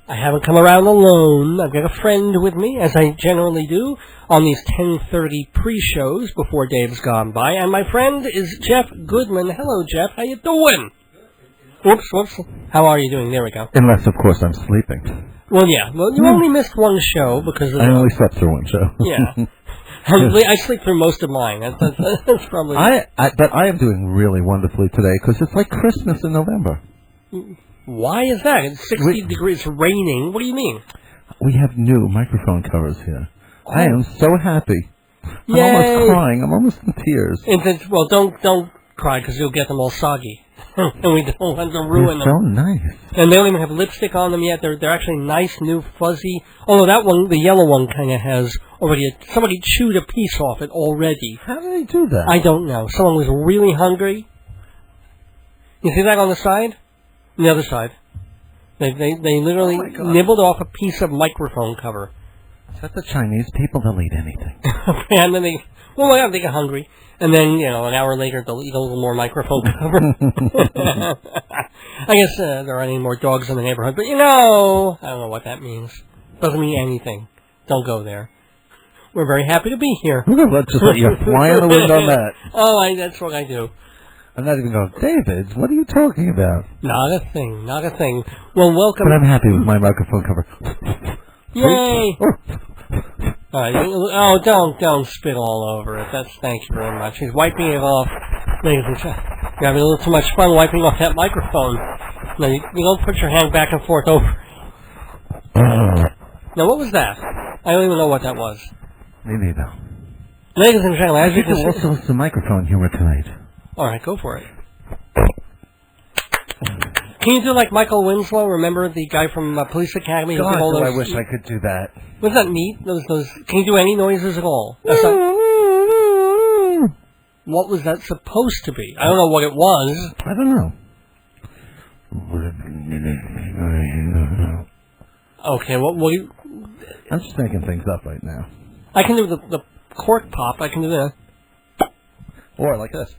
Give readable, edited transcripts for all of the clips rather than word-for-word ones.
I haven't come around alone. I've got a friend with me, as I generally do, on these 10:30 pre-shows before Dave's gone by. And my friend is Jeff Goodman. Hello, Jeff. How you doing? Whoops. How are you doing? There we go. Unless, of course, I'm sleeping. Well, yeah. Well, you only missed one show because of... I only slept through one show. Yeah. I sleep through most of mine. That's probably... But I am doing really wonderfully today because it's like Christmas in November. Why is that? It's 60 degrees, raining. What do you mean? We have new microphone covers here. Oh. I am so happy. I'm Yay. almost crying. I'm almost in tears. Well, don't cry because you'll get them all soggy. And we don't want to ruin them. They're so nice. And they don't even have lipstick on them yet. They're actually nice, new, fuzzy. Although that one, the yellow one, kind of has already... Somebody chewed a piece off it already. How do they do that? I don't know. Someone was really hungry. You see that on the side? On the other side. They literally nibbled off a piece of microphone cover. Is that the Chinese people? They'll eat anything. And then they get hungry. And then, an hour later, they'll eat a little more microphone cover. I guess there aren't any more dogs in the neighborhood. But, I don't know what that means. Doesn't mean anything. Don't go there. We're very happy to be here. Let's just let you fly in the wind on that. Oh, that's what I do. I'm not even going, David, what are you talking about? Not a thing. Well, welcome. But I'm happy with my microphone cover. Yay! All right. Don't spit all over it. Thank you very much. He's wiping it off. Ladies and gentlemen, you're having a little too much fun wiping off that microphone. No, you don't put your hand back and forth over. Now, what was that? I don't even know what that was. Me neither. Ladies and gentlemen, as you can see... also some microphone humor tonight. All right, go for it. Can you do like Michael Winslow? Remember the guy from Police Academy? God, I wish I could do that. Wasn't that neat? Those. Can you do any noises at all? What was that supposed to be? I don't know what it was. I don't know. Okay, what you... I'm just making things up right now. I can do the cork pop. I can do that. Or like this.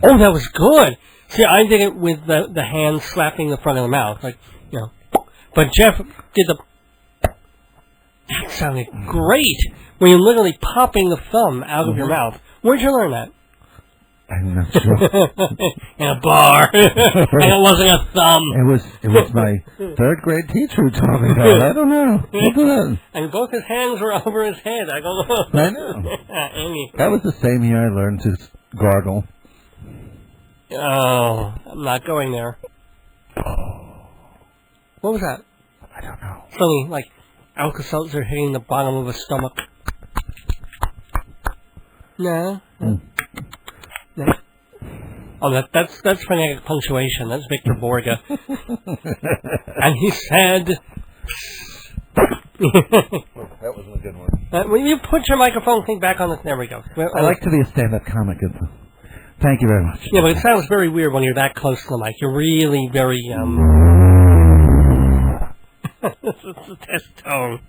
Oh, that was good. See, I did it with the hand slapping the front of the mouth, But Jeff did the... That sounded great. When you're literally popping the thumb out of your mouth. Where'd you learn that? I'm not sure. In a bar. And it wasn't a thumb. It was my third grade teacher who taught me that. I don't know. And both his hands were over his head. I don't know. I know. That was the same year I learned to gargle. Oh, I'm not going there. What was that? I don't know. Something like Alka-Seltzer hitting the bottom of a stomach. No. No. Oh, that's phonetic punctuation. That's Victor Borga. And he said... That wasn't a good one. Will you put your microphone thing back on? There we go. I like to be a stand-up comic. Thank you very much. Yeah, but it sounds very weird when you're that close to the mic. You're really very, It's a test tone.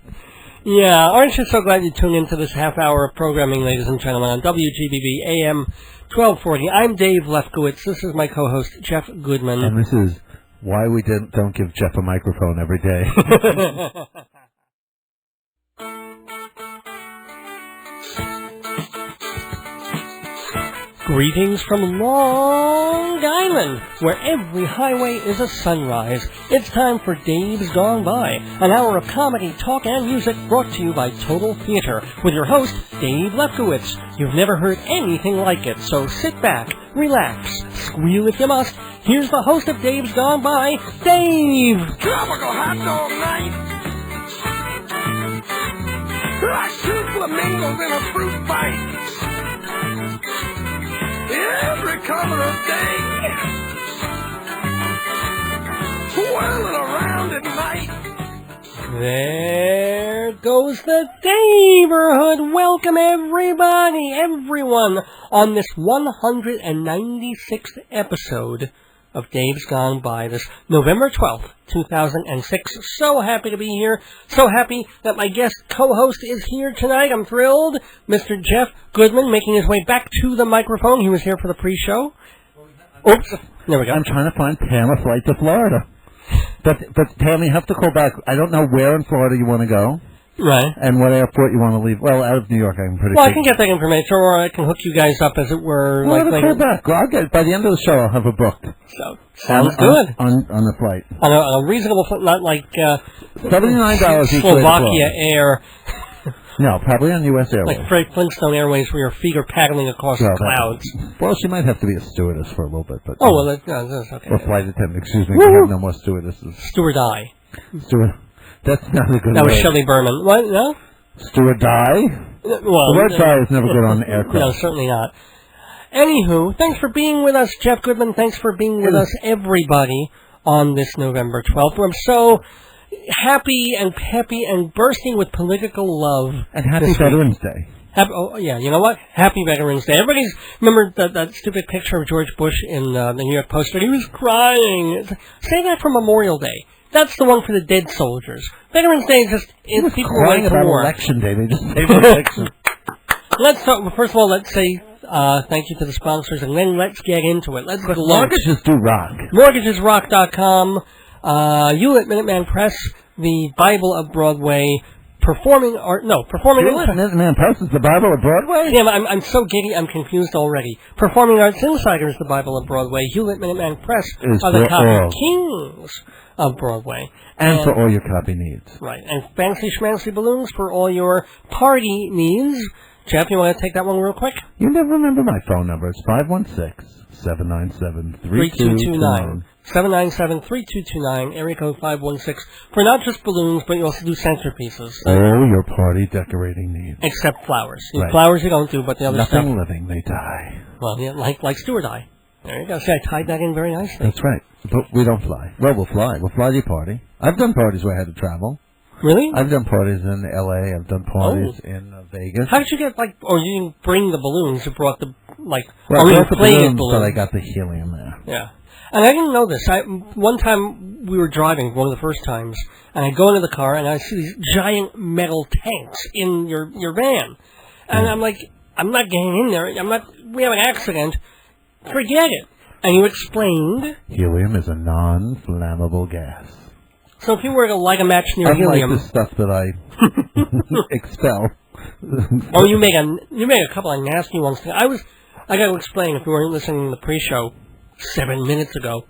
Yeah, aren't you so glad you tuned into this half hour of programming, ladies and gentlemen, on WGBB-AM 1240. I'm Dave Lefkowitz. This is my co-host, Jeff Goodman. And this is why we don't give Jeff a microphone every day. Greetings from Long Island, where every highway is a sunrise. It's time for Dave's Gone By, an hour of comedy, talk, and music brought to you by Total Theater, with your host, Dave Lefkowitz. You've never heard anything like it, so sit back, relax, squeal if you must. Here's the host of Dave's Gone By, Dave! Tropical hot dog night! I shoot flamingos in a fruit fight! Every color of day, whirling around at night. There goes the neighborhood. Welcome everyone, on this 196th episode of Dave's Gone By, this November 12th, 2006. So happy to be here. So happy that my guest co-host is here tonight. I'm thrilled. Mr. Jeff Goodman making his way back to the microphone. He was here for the pre-show. Oops. There we go. I'm trying to find Pam a flight to Florida. But Tammy, you have to call back. I don't know where in Florida you want to go. Right. And what airport you want to leave. Well, out of New York, I'm pretty Well, sure. I can get that information, or I can hook you guys up, as it were. Well, like call back. Well, I'll get, by the end of the show, I'll have a booked. So, sounds good. On the flight. On a reasonable flight, not like $79 each way. Slovakia Air. No, probably on U.S. Airways. Like Fred Flintstone Airways, where your feet are paddling across the clouds. Well, she might have to be a stewardess for a little bit. But oh, well, that's okay. Or flight attendant, excuse me. We have no more stewardesses. Stewardie. That's not a good word. That was Shelley Berman. What? No? Stewardie? Well, the word die is never good on aircraft. No, certainly not. Anywho, thanks for being with us, Jeff Goodman. Thanks for being with us, everybody, on this November 12th. I'm so happy and peppy and bursting with political love. And happy Veterans Day. Oh, yeah, you know what? Happy Veterans Day. Everybody's, remember that stupid picture of George Bush in the New York Post where he was crying? Say that for Memorial Day. That's the one for the dead soldiers. Veterans Day is just people crying about war. Election Day. They just saved election. Let's talk, first of all, let's say thank you to the sponsors, and then let's get into it. Let's go. Mortgages do rock. Mortgagesrock.com, Hewlett Minuteman Press, the Bible of Broadway, Performing Art. No, Performing Hewlett Minuteman Press is the Bible of Broadway? Yeah, I'm so giddy, I'm confused already. Performing Arts Insiders, the Bible of Broadway. Hewlett Minuteman Press are the copy kings of Broadway. And for all your copy needs. Right, and Fancy Schmancy Balloons for all your party needs. Jeff, you want to take that one real quick? You never remember my phone number. It's 516-797-3229. 797-3229, area code 516, for not just balloons, but you also do centerpieces. All your party decorating needs. Except flowers. Right. Flowers you don't do, but the other stuff. Nothing living, they die. Well, yeah, like Stewardie. There you go. See, I tied that in very nicely. That's right. But we don't fly. Well, we'll fly. We'll fly to your party. I've done parties where I had to travel. Really? I've done parties in L.A. I've done parties in Vegas. How did you get, or you didn't bring the balloons, you brought the, well, or you played balloons. But I got the helium there. Yeah. And I didn't know this. One time we were driving, one of the first times, and I go into the car and I see these giant metal tanks in your van. And I'm like, I'm not getting in there. We have an accident. Forget it. And you explained. Helium is a non-flammable gas. So if you were to light a match near helium. Unlike the stuff that I expel. Oh, you made a couple of nasty ones. I got to explain, if you weren't listening to the pre-show 7 minutes ago,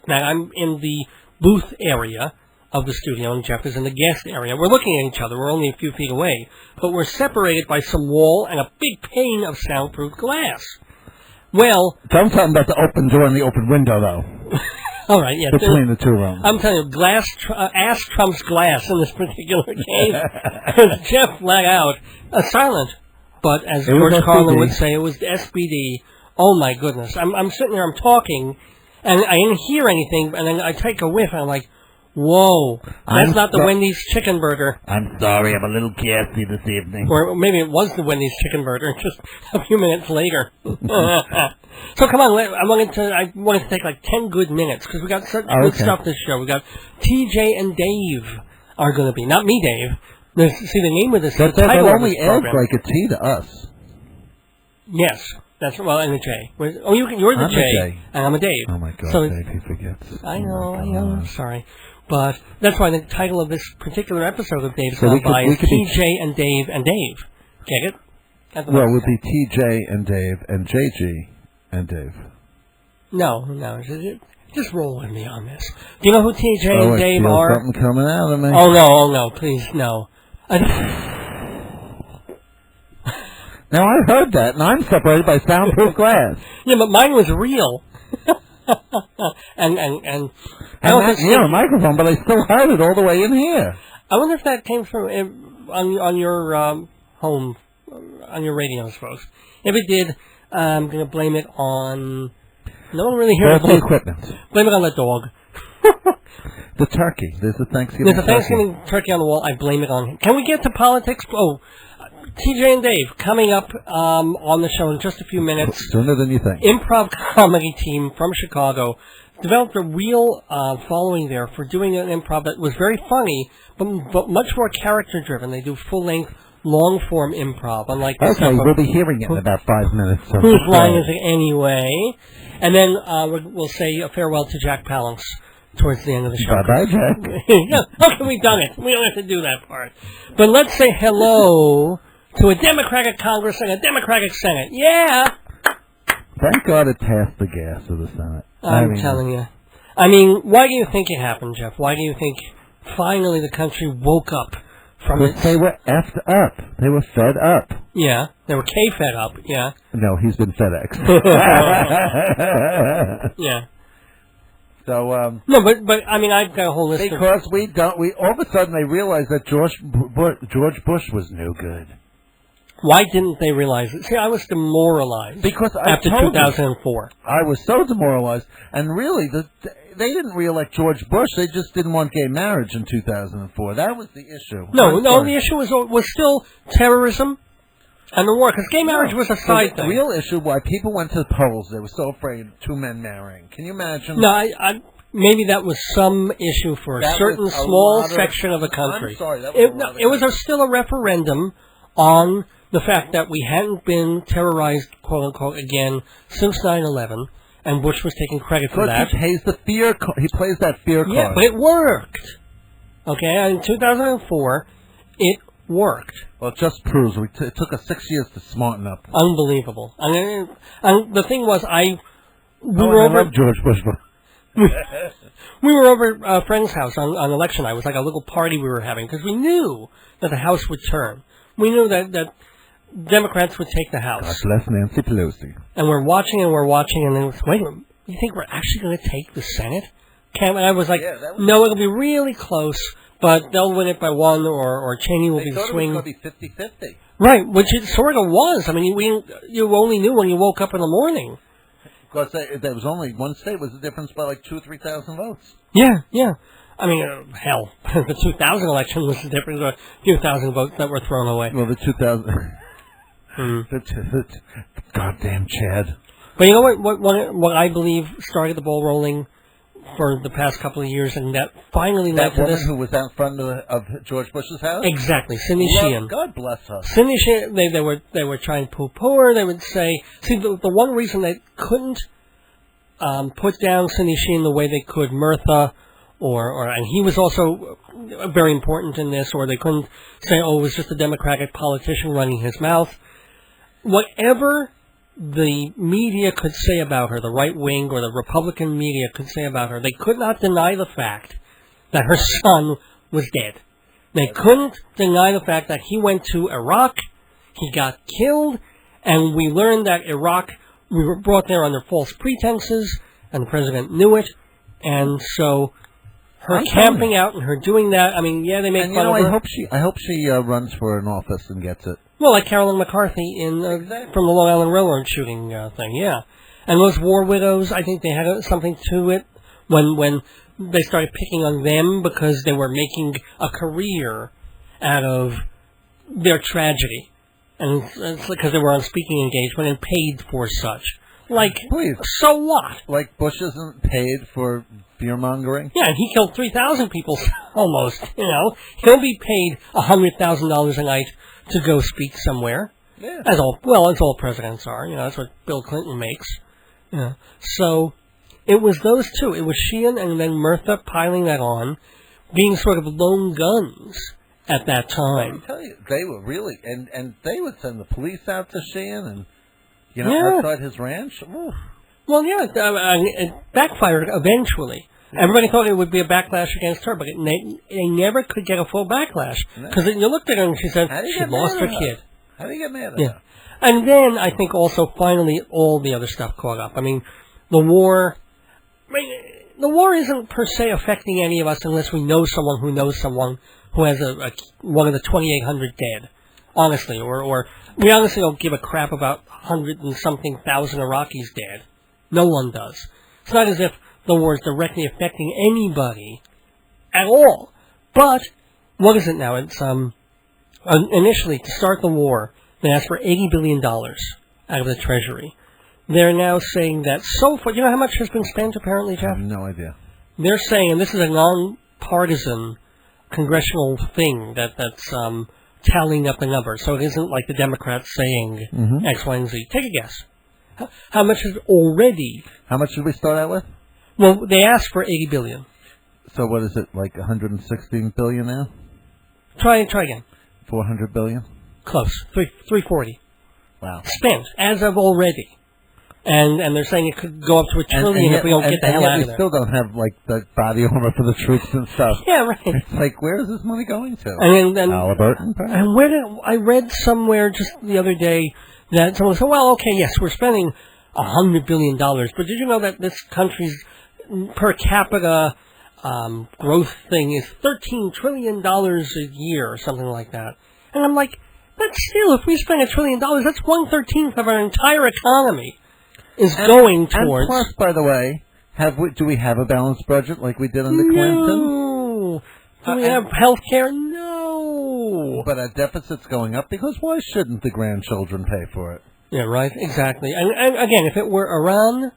that I'm in the booth area of the studio, and Jeff is in the guest area. We're looking at each other. We're only a few feet away. But we're separated by some wall and a big pane of soundproof glass. Well... Tell them something about the open door and the open window, though. All right, yeah. Between the two rooms. I'm telling you, ass trumps glass in this particular case. Jeff flat out, silent. But as George Carlin would say, it was SBD. Oh, my goodness. I'm sitting there, I'm talking, and I didn't hear anything, and then I take a whiff, and I'm like, whoa, that's not the Wendy's chicken burger. I'm sorry, I'm a little gassy this evening. Or maybe it was the Wendy's chicken burger, just a few minutes later. So come on, I wanted to take like 10 good minutes, because we got such good stuff this show. We got TJ and Dave are going to be, not me, Dave. See, the name of this, the title of this program. That only adds like a T to us. Yes. That's and a J. Oh, you're the J, and I'm a Dave. Oh, my God, so Dave, he forgets. I know, I'm sorry. But that's why the title of this particular episode of Dave's Gone By is TJ and Dave and Dave. Get it? Well, it would be TJ and Dave and JG and Dave. No. Just roll with me on this. Do you know who TJ and Dave are? Something coming out of me. Oh, no, please, no. Now, I heard that, and I'm separated by soundproof glass. Yeah, but mine was real. and I don't think near a microphone, but I still heard it all the way in here. I wonder if that came from on your home, on your radio, I suppose. If it did, I'm going to blame it on... No one really hears the equipment. Blame it on the dog. The turkey. There's a Thanksgiving turkey on the wall. I blame it on him. Can we get to politics? Oh, TJ and Dave coming up on the show in just a few minutes. Sooner than you think. Improv comedy team from Chicago developed a real following there for doing an improv that was very funny, but much more character-driven. They do full-length, long-form improv. Unlike we'll be hearing it in about 5 minutes. Whose line is it anyway? And then we'll say a farewell to Jack Palance, towards the end of the show. Bye-bye, Jack. Okay, we've done it. We don't have to do that part. But let's say hello to a Democratic Congress and a Democratic Senate. Yeah! Thank God it passed the gas of the Senate. I'm telling you. I mean, why do you think it happened, Jeff? Why do you think finally the country woke up from it? They were effed up. They were fed up. Yeah, they were K-fed up, yeah. No, he's been FedEx. Yeah. So, no, but I mean, I've got a whole list because we all of a sudden they realized that George Bush was no good. Why didn't they realize it? See, I was demoralized because after 2004. I was so demoralized, and really, they didn't re-elect George Bush. They just didn't want gay marriage in 2004. That was the issue. No, the issue was still terrorism and the war, because gay marriage was a side thing. The real issue why people went to the polls, they were so afraid of two men marrying. Can you imagine? No, maybe that was some issue for a certain small section of the country. I'm sorry, it was still a referendum on the fact that we hadn't been terrorized, quote unquote, again since 9/11, and Bush was taking credit for that. He plays the fear. He plays that fear card. Yeah, but it worked. Okay, in 2004, it worked. Well, it just proves it took us 6 years to smarten up. Unbelievable. And the thing was, I love George Bush. We were over a friend's house on election night. It was like a little party we were having because we knew that the House would turn. We knew that Democrats would take the House. God bless Nancy Pelosi. And we're watching, and then wait a minute, you think we're actually going to take the Senate? And I was like, no, it'll be really close, but they'll win it by one, or Cheney will be the swing. It was going to be 50-50. Right, which it sort of was. I mean, you only knew when you woke up in the morning. Because there was only one state was the difference by like 2,000 or 3,000 votes. Yeah. I mean, hell, the 2000 election was the difference of a few thousand votes that were thrown away. Well, the 2000... the goddamn Chad. But you know what I believe started the ball rolling for the past couple of years, and that finally led to this. That woman who was out front of George Bush's house? Exactly, Cindy Sheehan. God bless her. Cindy Sheehan, they were trying to poo-poo her. They would say, see, the one reason they couldn't put down Cindy Sheehan the way they could Murtha, and he was also very important in this, or they couldn't say, oh, it was just a Democratic politician running his mouth. Whatever the media could say about her, the right wing or the Republican media could say about her, they could not deny the fact that her son was dead. They couldn't deny the fact that he went to Iraq, he got killed, and we learned that Iraq, we were brought there under false pretenses, and the president knew it, and so her camping out and her doing that, I mean, yeah, they make fun of her. I hope she runs for an office and gets it. Well, like Carolyn McCarthy from the Long Island Railroad shooting thing, yeah. And those war widows, I think they had something to it when they started picking on them because they were making a career out of their tragedy. And it's because they were on speaking engagement and paid for such. Like, please. So what? Like Bush isn't paid for fear-mongering? Yeah, and he killed 3,000 people almost, you know. He'll be paid $100,000 a night to go speak somewhere. Yeah. As all presidents are. You know, that's what Bill Clinton makes. Yeah. So, it was those two. It was Sheehan and then Murtha piling that on, being sort of lone guns at that time. I tell you, they were really, and they would send the police out to Sheehan and, you know, outside his ranch. Oof. Well, yeah, it backfired eventually. Everybody thought it would be a backlash against her, but they never could get a full backlash. Because you looked at her and she said she lost her kid. How do you get mad at her? And then I think also finally all the other stuff caught up. I mean, the war isn't per se affecting any of us unless we know someone who has one of the 2,800 dead. Honestly, or we honestly don't give a crap about 100 and something thousand Iraqis dead. No one does. It's not as if the war is directly affecting anybody at all. But what is it now? It's initially to start the war, they asked for $80 billion out of the Treasury. They're now saying that so far, you know how much has been spent apparently, Jeff? I have no idea. They're saying, and this is a non-partisan congressional thing that's tallying up the numbers, so it isn't like the Democrats saying X, Y, and Z. Take a guess. How much is already? How much did we start out with? Well, they asked for $80 billion. So what is it, like 116 billion now? Try again. 400 billion? Close. 340. Wow. Spent, as of already. And they're saying it could go up to $1 trillion if we don't get the hell out of there. We still don't have, like, the body armor for the troops and stuff. Yeah, right. It's like, where is this money going to? And Halliburton, perhaps? And where did I read somewhere just the other day that someone said, well, okay, yes, we're spending $100 billion, but did you know that this country's per capita growth thing is $13 trillion a year or something like that? And I'm like, that's still, if we spend $1 trillion, that's 1/13 of our entire economy is going towards. And plus, by the way, do we have a balanced budget like we did under Clinton? No. Do we have health care? No. But our deficit's going up because why shouldn't the grandchildren pay for it? Yeah, right, exactly. And again, if it were Iran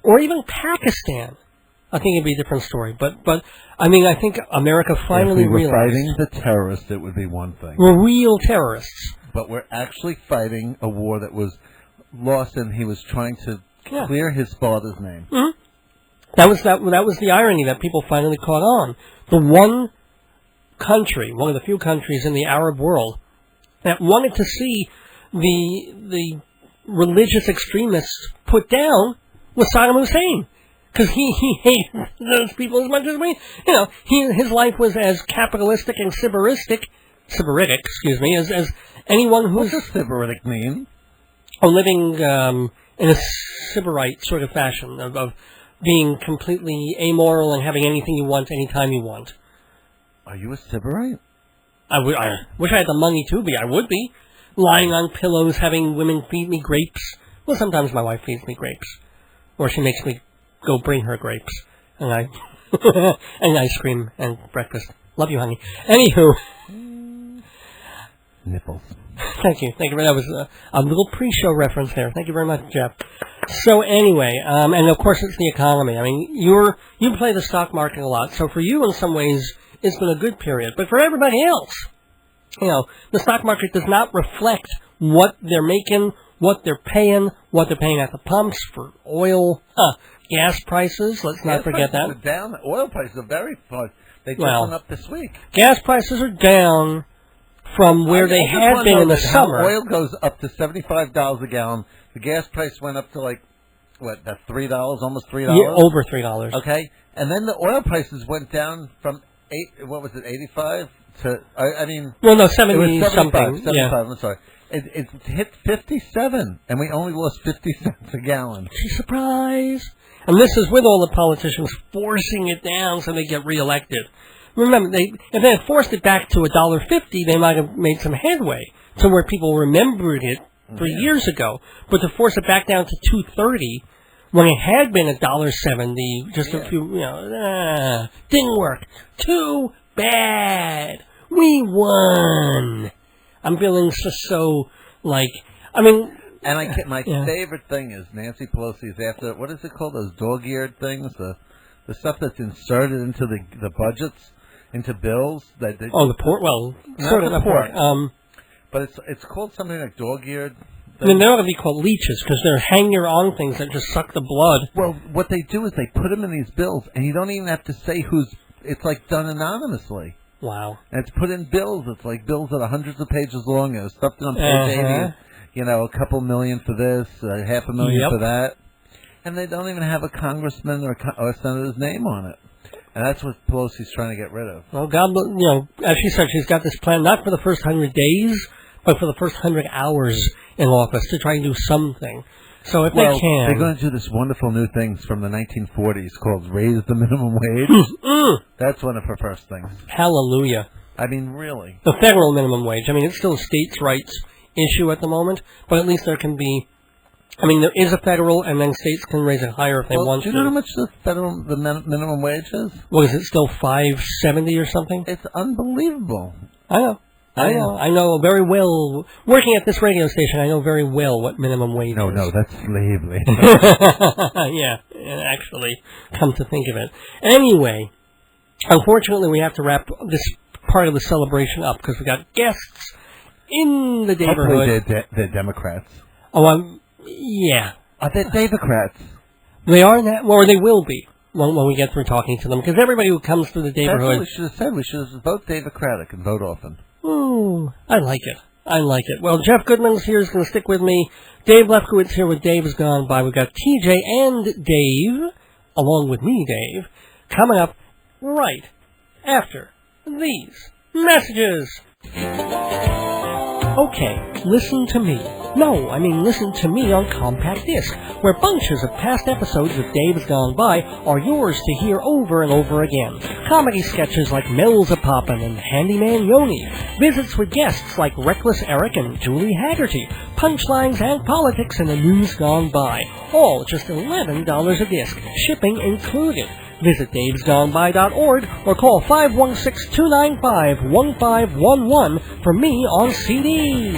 or even Pakistan, I think it'd be a different story. But I mean, I think America finally realized. If we were fighting the terrorists, it would be one thing. We're real terrorists. But we're actually fighting a war that was lost, and he was trying to clear his father's name. Mm-hmm. That was the irony that people finally caught on. The one country, one of the few countries in the Arab world that wanted to see the religious extremists put down was Saddam Hussein, because he hated those people as much as we. His life was as capitalistic and sybaritic, as anyone who's. What does sybaritic mean? Living in a sybarite sort of fashion of being completely amoral and having anything you want anytime you want. Are you a sybarite? I wish I had the money to be. I would be. Lying on pillows, having women feed me grapes. Well, sometimes my wife feeds me grapes. Or she makes me go bring her grapes. And and ice cream and breakfast. Love you, honey. Anywho. Nipples. Thank you. That was a little pre-show reference there. Thank you very much, Jeff. So anyway, and of course it's the economy. I mean, you play the stock market a lot, so for you in some ways it's been a good period. But for everybody else, the stock market does not reflect what they're making, what they're paying at the pumps for oil, gas prices. Let's not forget that. Gas prices are down. Oil prices are very far. They just went up this week. Gas prices are down from where they had been in the summer. Oil goes up to $75 a gallon. The gas price went up to that's $3, almost $3. Yeah, over $3. Okay, and then the oil prices went down from 85 to Well, no, 70 something. 75. Yeah. I'm sorry. It hit 57, and we only lost 50 cents a gallon. Surprise! And this is with all the politicians forcing it down so they get reelected. Remember, if they had forced it back to $1.50, they might have made some headway to where people remembered it for years ago. But to force it back down to $2.30 when it had been $1.70, just a few, didn't work. Too bad. We won. I'm feeling so my favorite thing is Nancy Pelosi's after, what is it called? Those dog-eared things, the stuff that's inserted into the budgets. Into bills that they, the port. Well, sort of the port. But it's called something like dog-eared. I mean, they ought to be called leeches because they're hanger-on things that just suck the blood. Well, what they do is they put them in these bills, and you don't even have to say who's. It's like done anonymously. Wow. And it's put in bills. It's like bills that are hundreds of pages long. It's stuffed on page 80. A couple million for this, $500,000 for that, and they don't even have a congressman or a senator's name on it. And that's what Pelosi's trying to get rid of. Well, God, as she said, she's got this plan not for the first 100 days, but for the first 100 hours in office to try and do something. So if they can, they're going to do this wonderful new things from the 1940s called raise the minimum wage. That's one of her first things. Hallelujah. I mean, really. The federal minimum wage. I mean, it's still a states' rights issue at the moment, but at least there can be. I mean, there is a federal, and then states can raise it higher if they want to. Do you know how much the minimum wage is? Well, is it still $5.70 or something? It's unbelievable. I know. I know very well. Working at this radio station, I know very well what minimum wage is. No, that's slave labor. Yeah, actually, come to think of it. Anyway, unfortunately, we have to wrap this part of the celebration up because we got guests in the neighborhood. Hopefully they're Democrats. Oh, yeah. Are they Democrats? They are that, or they will be. when we get through talking to them, because everybody who comes through the neighborhood... That's what we should have said. We should have vote Democratic and vote often. Ooh, I like it. I like it. Well, Jeff Goodman's here is going to stick with me. Dave Lefkowitz here with Dave Has Gone By. We've got TJ and Dave, along with me, Dave, coming up right after these messages. Okay, listen to me. No, I mean listen to me on compact disc, where bunches of past episodes of Dave Has Gone By are yours to hear over and over again. Comedy sketches like Mel's a Poppin' and Handyman Yoni, visits with guests like Reckless Eric and Julie Haggerty, punchlines and politics in the news gone by, all just $11 a disc, shipping included. Visit davesgoneby.org or call 516-295-1511 for me on CD.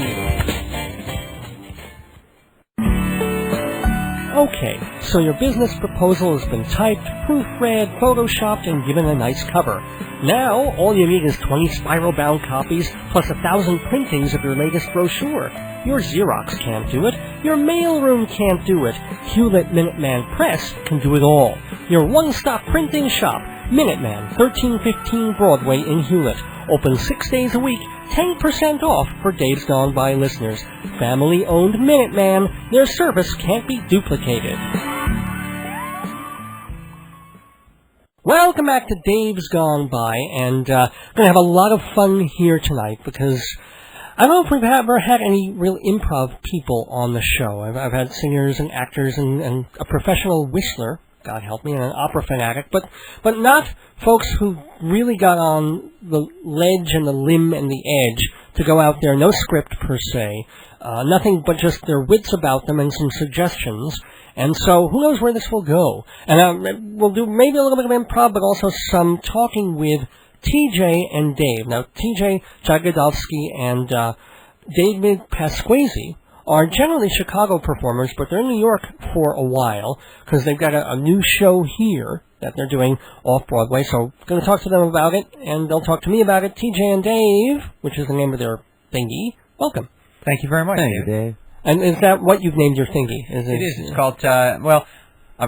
Okay, so your business proposal has been typed, proofread, photoshopped, and given a nice cover. Now, all you need is 20 spiral-bound copies plus 1,000 printings of your latest brochure. Your Xerox can't do it. Your mailroom can't do it. Hewlett Minuteman Press can do it all. Your one-stop printing shop, Minuteman, 1315 Broadway in Hewlett. Open 6 days a week, 10% off for Dave's Gone By listeners. Family-owned Minuteman. Their service can't be duplicated. Welcome back to Dave's Gone By, and going to have a lot of fun here tonight because I don't know if we've ever had any real improv people on the show. I've had singers and actors and a professional whistler, God help me, and an opera fanatic, but not folks who really got on the ledge and the limb and the edge to go out there, no script per se, nothing but just their wits about them and some suggestions. And so, who knows where this will go? And we'll do maybe a little bit of improv, but also some talking with TJ and Dave. Now, TJ Jagodowski and David Pasquesi are generally Chicago performers, but they're in New York for a while because they've got a new show here that they're doing off-Broadway. So, going to talk to them about it, and they'll talk to me about it. TJ and Dave, which is the name of their thingy. Welcome. Thank you very much, Thank you, Dave. And is that what you've named your thingy? It is. It's called,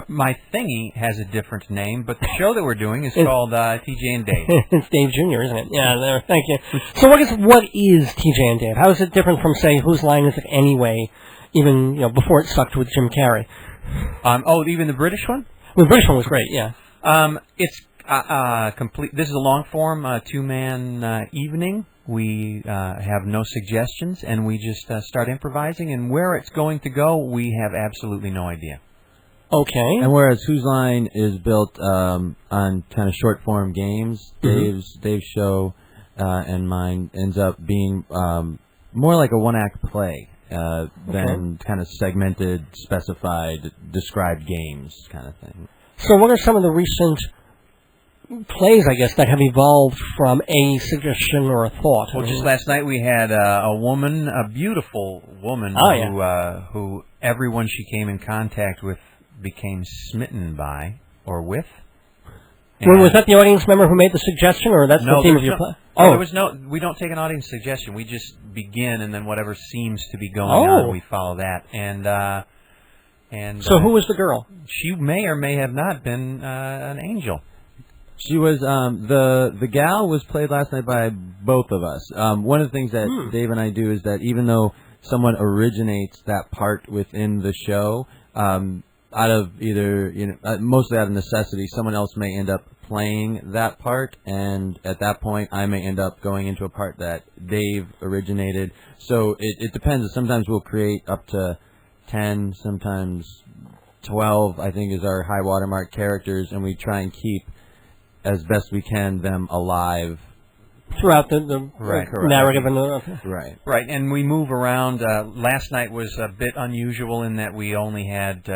my thingy has a different name, but the show that we're doing is called TJ and Dave. It's Dave Jr., isn't it? Yeah, there. Thank you. So what is TJ and Dave? How is it different from, say, Whose Line Is It Anyway, even before it sucked with Jim Carrey? Even the British one? Well, the British one was great, yeah. It's complete. This is a long-form two-man evening. We have no suggestions, and we just start improvising, and where it's going to go, we have absolutely no idea. Okay. And whereas Whose Line is built on kind of short-form games, Dave's show and mine ends up being more like a one-act play than kind of segmented, specified, described games kind of thing. So what are some of the recent plays, I guess, that have evolved from a suggestion or a thought? Well, just last night we had a beautiful woman who everyone she came in contact with became smitten by or with. Well, was that the audience member who made the suggestion, or that's the theme of your play? Oh, there was no. We don't take an audience suggestion. We just begin, and then whatever seems to be going on, we follow that. And so, who was the girl? She may or may have not been an angel. She was the gal was played last night by both of us. One of the things that Dave and I do is that even though someone originates that part within the show, out of either mostly out of necessity, someone else may end up playing that part, and at that point, I may end up going into a part that Dave originated. So it depends. Sometimes we'll create up to 10, sometimes 12. I think is our high watermark characters, and we try and keep as best we can them alive throughout the narrative and right, and we move around. Last night was a bit unusual in that we only had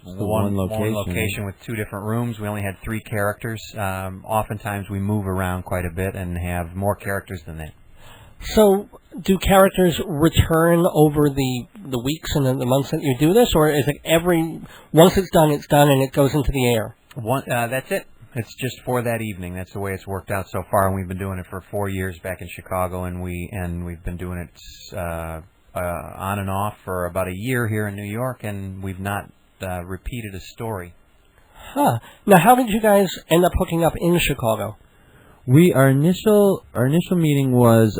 one location with two different rooms. We only had 3 characters. Oftentimes we move around quite a bit and have more characters than that. So, do characters return over the weeks and the months that you do this, or is it once it's done and it goes into the air? That's it. It's just for that evening. That's the way it's worked out so far, and we've been doing it for 4 years back in Chicago, and we've been doing it on and off for about a year here in New York, and we've not repeated a story. Huh. Now, how did you guys end up hooking up in Chicago? Our initial meeting was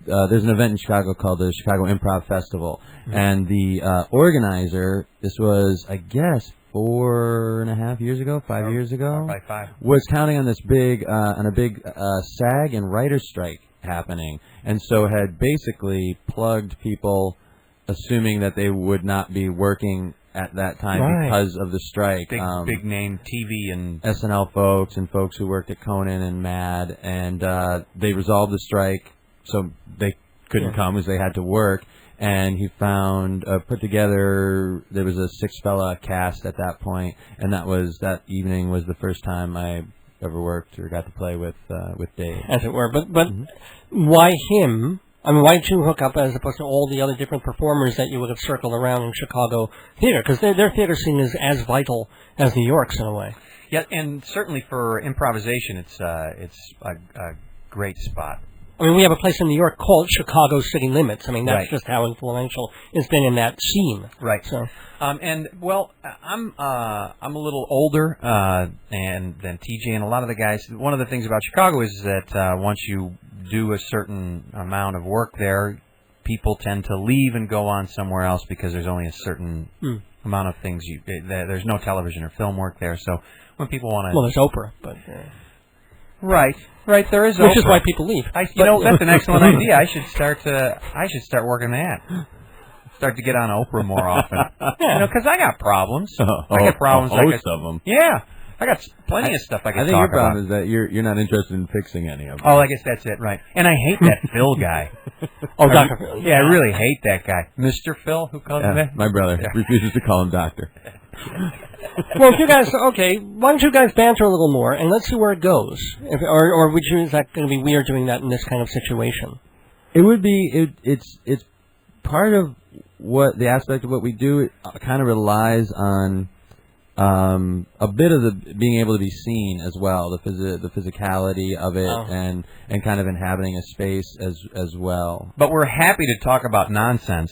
there's an event in Chicago called the Chicago Improv Festival, and the organizer, this was, I guess, 4.5 years ago, 5 years ago, by 5, was counting on this big SAG and writer's strike happening, and so had basically plugged people, assuming that they would not be working at that time because of the strike. Big name TV and SNL folks and folks who worked at Conan and Mad, and they resolved the strike, so they couldn't come because they had to work. And he found put together. There was a 6-fella cast at that point, and that evening was the first time I ever worked or got to play with Dave, as it were. But why him? I mean, why did you hook up as opposed to all the other different performers that you would have circled around in Chicago theater? Because their theater scene is as vital as New York's in a way. Yeah, and certainly for improvisation, it's a great spot. I mean, we have a place in New York called Chicago City Limits. I mean, that's just how influential it's been in that scene. Right. So, and well, I'm a little older than TJ and a lot of the guys. One of the things about Chicago is that once you do a certain amount of work there, people tend to leave and go on somewhere else because there's only a certain amount of things there's no television or film work there. So when people want to, well, there's Oprah, but right, there is, which Oprah. is why people leave. That's an excellent idea. I should start working that. Start to get on Oprah more often. Because I got problems. I got problems. A host of them. Yeah. I got plenty of stuff I can talk about. I think your problem is that you're not interested in fixing any of them. Oh, I guess that's it, right. And I hate that Phil guy. Dr. Phil. Yeah, I really hate that guy. Mr. Phil, who calls him that? My brother refuses to call him doctor. Well, if you guys, why don't you guys banter a little more, and let's see where it goes. Or is that going to be weird doing that in this kind of situation? It would be, it's part of what, the aspect of what we do, it kind of relies on a bit of the being able to be seen as well, the physicality of it, and kind of inhabiting a space as well. But we're happy to talk about nonsense.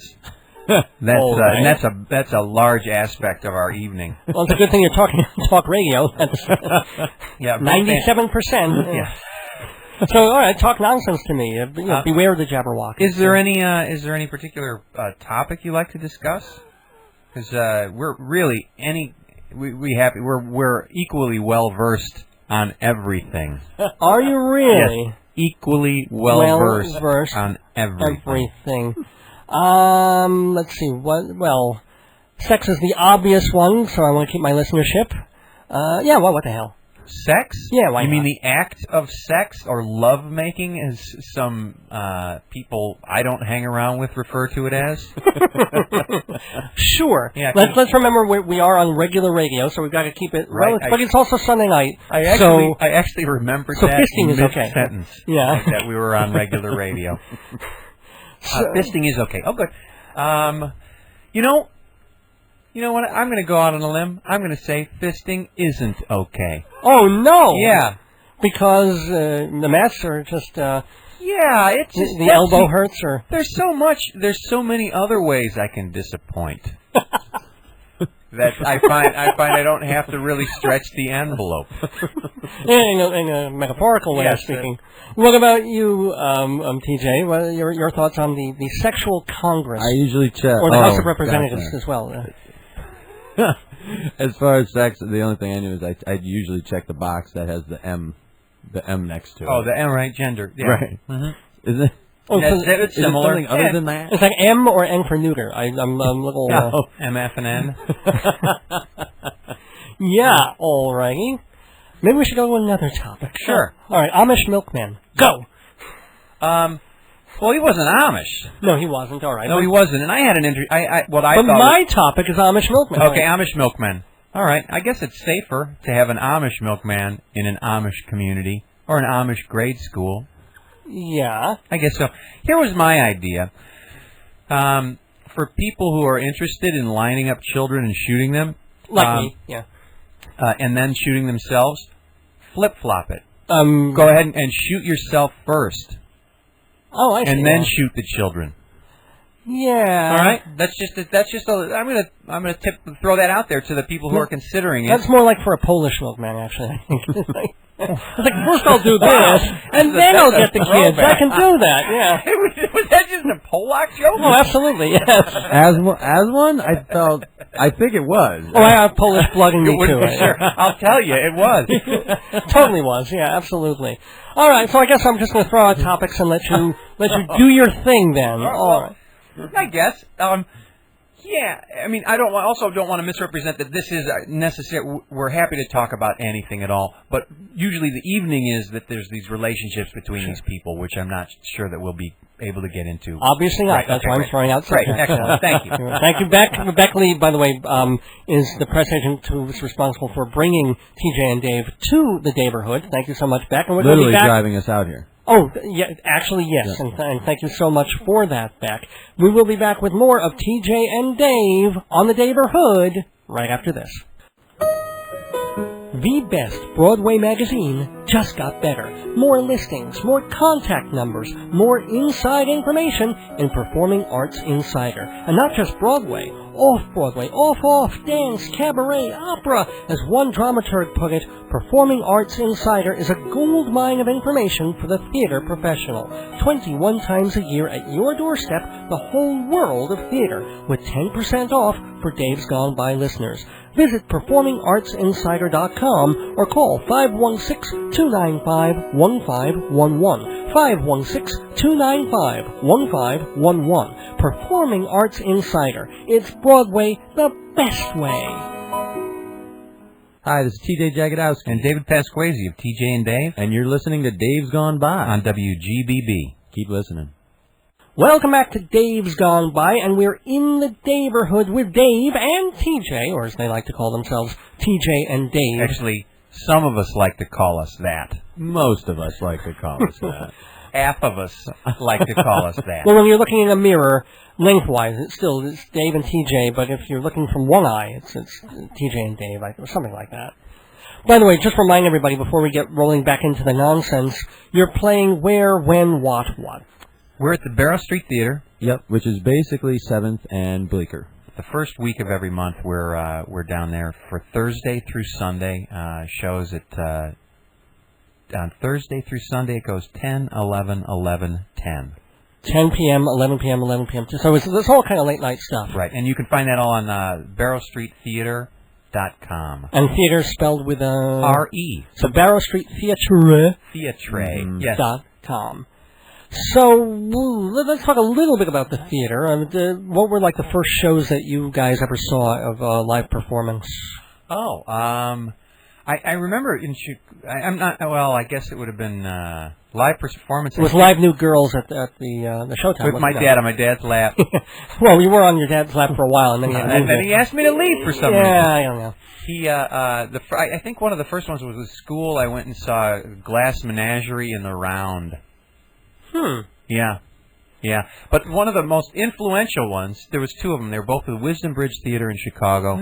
That's a large aspect of our evening. Well, it's a good thing you're talking talk radio. That's 97%. Yeah. So, all right, talk nonsense to me. Beware the Jabberwock. Is there any particular topic you like to discuss? Because we're really we're equally well versed on everything. Are you really? Yes, equally well versed on everything. Let's see. Well, sex is the obvious one, so I want to keep my listenership. What the hell? Sex? Yeah, why You not? mean the act of sex or lovemaking, as some people I don't hang around with refer to it as? Sure. Yeah, let's remember we are on regular radio, so we've got to keep it relevant. But it's also Sunday night. I actually remembered so that fisting is okay. Sentence. Yeah. That we were on regular radio. Fisting is okay. Oh, good. You know what? I'm going to go out on a limb. I'm going to say fisting isn't okay. Oh, no. Yeah. Because the mats are just... it's just... The elbow hurts, or... There's so many other ways I can disappoint. That I find I don't have to really stretch the envelope. In a metaphorical way of speaking. What about you, TJ? What are your thoughts on the sexual Congress? I usually check. Or the House of Representatives as well. As far as sex, the only thing I knew is I usually check the box that has the M next to it. Oh, the M, right? Gender. Yeah. Right. Mm-hmm. Is it? It's similar. Something other than that? It's like M or N for neuter. I'm a little... MF and N. Yeah, alrighty. Maybe we should go to another topic. Sure. All right, Amish milkman. Go. Well, he wasn't Amish. No, he wasn't. All right. No, he wasn't. And I had an interview. But my topic is Amish milkman. Okay, Amish milkman. All right. I guess it's safer to have an Amish milkman in an Amish community or an Amish grade school. Yeah. I guess so. Here was my idea. For people who are interested in lining up children and shooting them. Like me, yeah. And then shooting themselves, flip-flop it. Go ahead and shoot yourself first. Oh, I see. And then shoot the children. Yeah. All right. That's just. I'm gonna throw that out there to the people who are considering it. That's more like for a Polish milkman, actually. I think. It's like first I'll do this, and then I'll get the kids. I can do that. Yeah. Was that just a Polak joke? Oh, absolutely. Yes. As one, I think it was. Oh, I have Polish blood in me too. Right? Sure. I'll tell you, it was. Totally was. Yeah, absolutely. All right. So I guess I'm just going to throw out topics and let you do your thing then. All right. I guess. Yeah, I mean, I don't want to misrepresent that this is necessary. We're happy to talk about anything at all, but usually the evening is that there's these relationships between these people, which I'm not sure that we'll be able to get into. Obviously not. That's why I'm throwing out subjects. Great, excellent. Thank you. Thank you, Beck. Beck Lee, by the way, is the press agent who was responsible for bringing TJ and Dave to the neighborhood. Thank you so much, Beck. And we're literally back. driving us out here. Oh, yeah, actually, yes, and thank you so much for that, Beck. We will be back with more of TJ and Dave on the Neighborhood right after this. The best Broadway magazine just got better. More listings, more contact numbers, more inside information in Performing Arts Insider. And not just Broadway, off-Broadway, off, dance, cabaret, opera. As one dramaturg put it, Performing Arts Insider is a gold mine of information for the theater professional. 21 times a year at your doorstep, the whole world of theater, with 10% off for Dave's Gone By listeners. Visit performingartsinsider.com or call 516-295-1511. 516-295-1511. Performing Arts Insider. It's Broadway the best way. Hi, this is TJ Jagodowski. And David Pasquesi of TJ and Dave. And you're listening to Dave's Gone By on WGBB. Keep listening. Welcome back to Dave's Gone By, and we're in the neighborhood with Dave and TJ, or as they like to call themselves, TJ and Dave. Actually, some of us like to call us that. Most of us like to call us that. Half of us like to call us that. Well, when you're looking in a mirror, lengthwise, it's Dave and TJ, but if you're looking from one eye, it's TJ and Dave, or something like that. By the way, just remind everybody, before we get rolling back into the nonsense, you're playing where, when, what? We're at the Barrow Street Theater. Yep, which is basically 7th and Bleecker. The first week of every month, we're down there for Thursday through Sunday. Shows at on Thursday through Sunday it goes 10, 11, 11, 10. 10 p.m., 11 p.m., 11 p.m. So it's all kind of late night stuff. Right, and you can find that all on barrowstreettheater.com. And theater spelled with a R-E. So Barrow Street Theatre. Yes. .com. So let's talk a little bit about the theater. What were like the first shows that you guys ever saw of live performance? Oh, I remember I'm not. Well, I guess it would have been live performance. It was Live New Girls at the Showtime. With my dad on my dad's lap. Well, you were on your dad's lap for a while, and then he asked me to leave for some reason. Yeah, I don't know. I think one of the first ones was with school. I went and saw Glass Menagerie in the Round. Yeah. But one of the most influential ones, there was two of them. They were both at the Wisdom Bridge Theater in Chicago,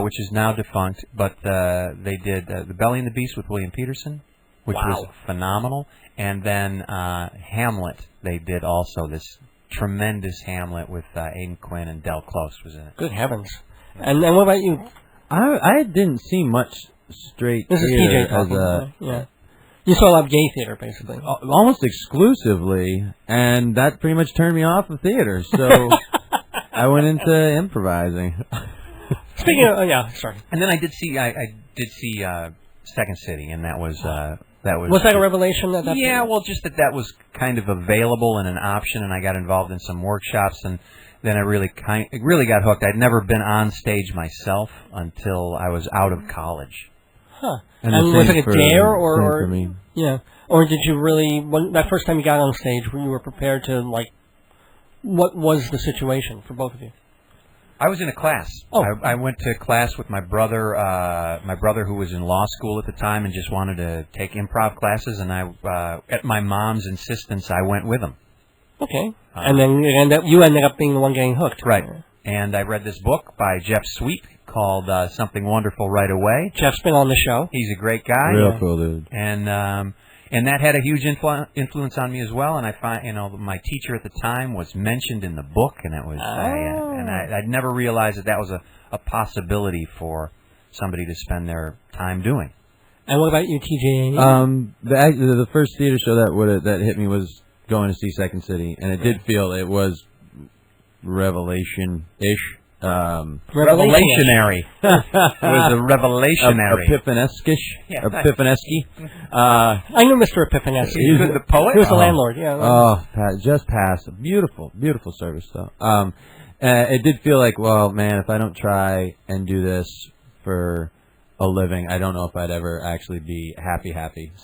which is now defunct. But they did The Belly and the Beast with William Peterson, which was phenomenal. And then Hamlet, they did also this tremendous Hamlet with Aidan Quinn and Del Close was in it. Good heavens. And what about you? I didn't see much straight this theater is TJ talking, yeah. You saw a lot of gay theater, basically. Almost exclusively, and that pretty much turned me off of theater, so I went into improvising. Speaking of, sorry. And then I did see Second City, and that was... Was that a revelation? Yeah, well, just that was kind of available and an option, and I got involved in some workshops, and then I really got hooked. I'd never been on stage myself until I was out of college. Huh. And was it a dare, or me. Yeah, or did you really? That first time you got on stage, you were prepared to what was the situation for both of you? I was in a class. Oh. I went to class with my brother who was in law school at the time and just wanted to take improv classes, and I, at my mom's insistence, I went with him. Okay. And then you ended up being the one getting hooked. Right. And I read this book by Jeff Sweet called Something Wonderful Right Away. Jeff's been on the show. He's a great guy. Real cool dude. And And that had a huge influence on me as well. And I find, my teacher at the time was mentioned in the book, and it was, I'd never realized that was a possibility for somebody to spend their time doing. And what about you, TJ? The first theater show that hit me was going to see Second City, and it did feel it was revelation-ish. Revelationary. It was a revelationary. Epiphanesque-ish. I know Mr. Epiphanesque. He was the poet? He was the landlord, yeah. Oh, just passed. Beautiful, beautiful service, though. It did feel like, well, man, if I don't try and do this for a living, I don't know if I'd ever actually be happy.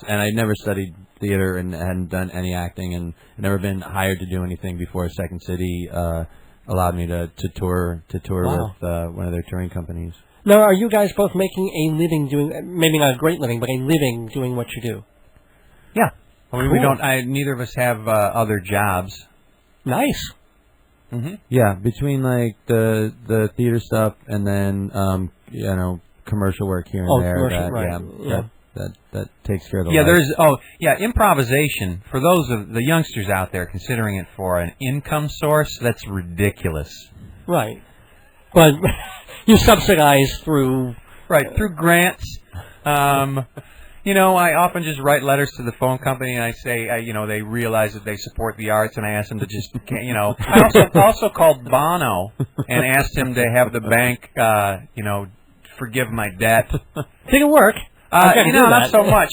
And I never studied theater and hadn't done any acting and never been hired to do anything before Second City allowed me to tour Wow. with one of their touring companies. Now, are you guys both making a living doing, maybe not a great living, but a living doing what you do? Yeah. Well, Cool. we don't. Neither of us have other jobs. Nice. Mm-hmm. Yeah, between like the theater stuff and then commercial work here and there. Commercial, right. Yeah. That takes care of the life. Improvisation, for those of the youngsters out there considering it for an income source, that's ridiculous. Right. But you subsidize through... Right, through grants. I often just write letters to the phone company and I say, they realize that they support the arts, and I ask them to just, I also called Bono and asked him to have the bank, forgive my debt. Did it work? Not so much.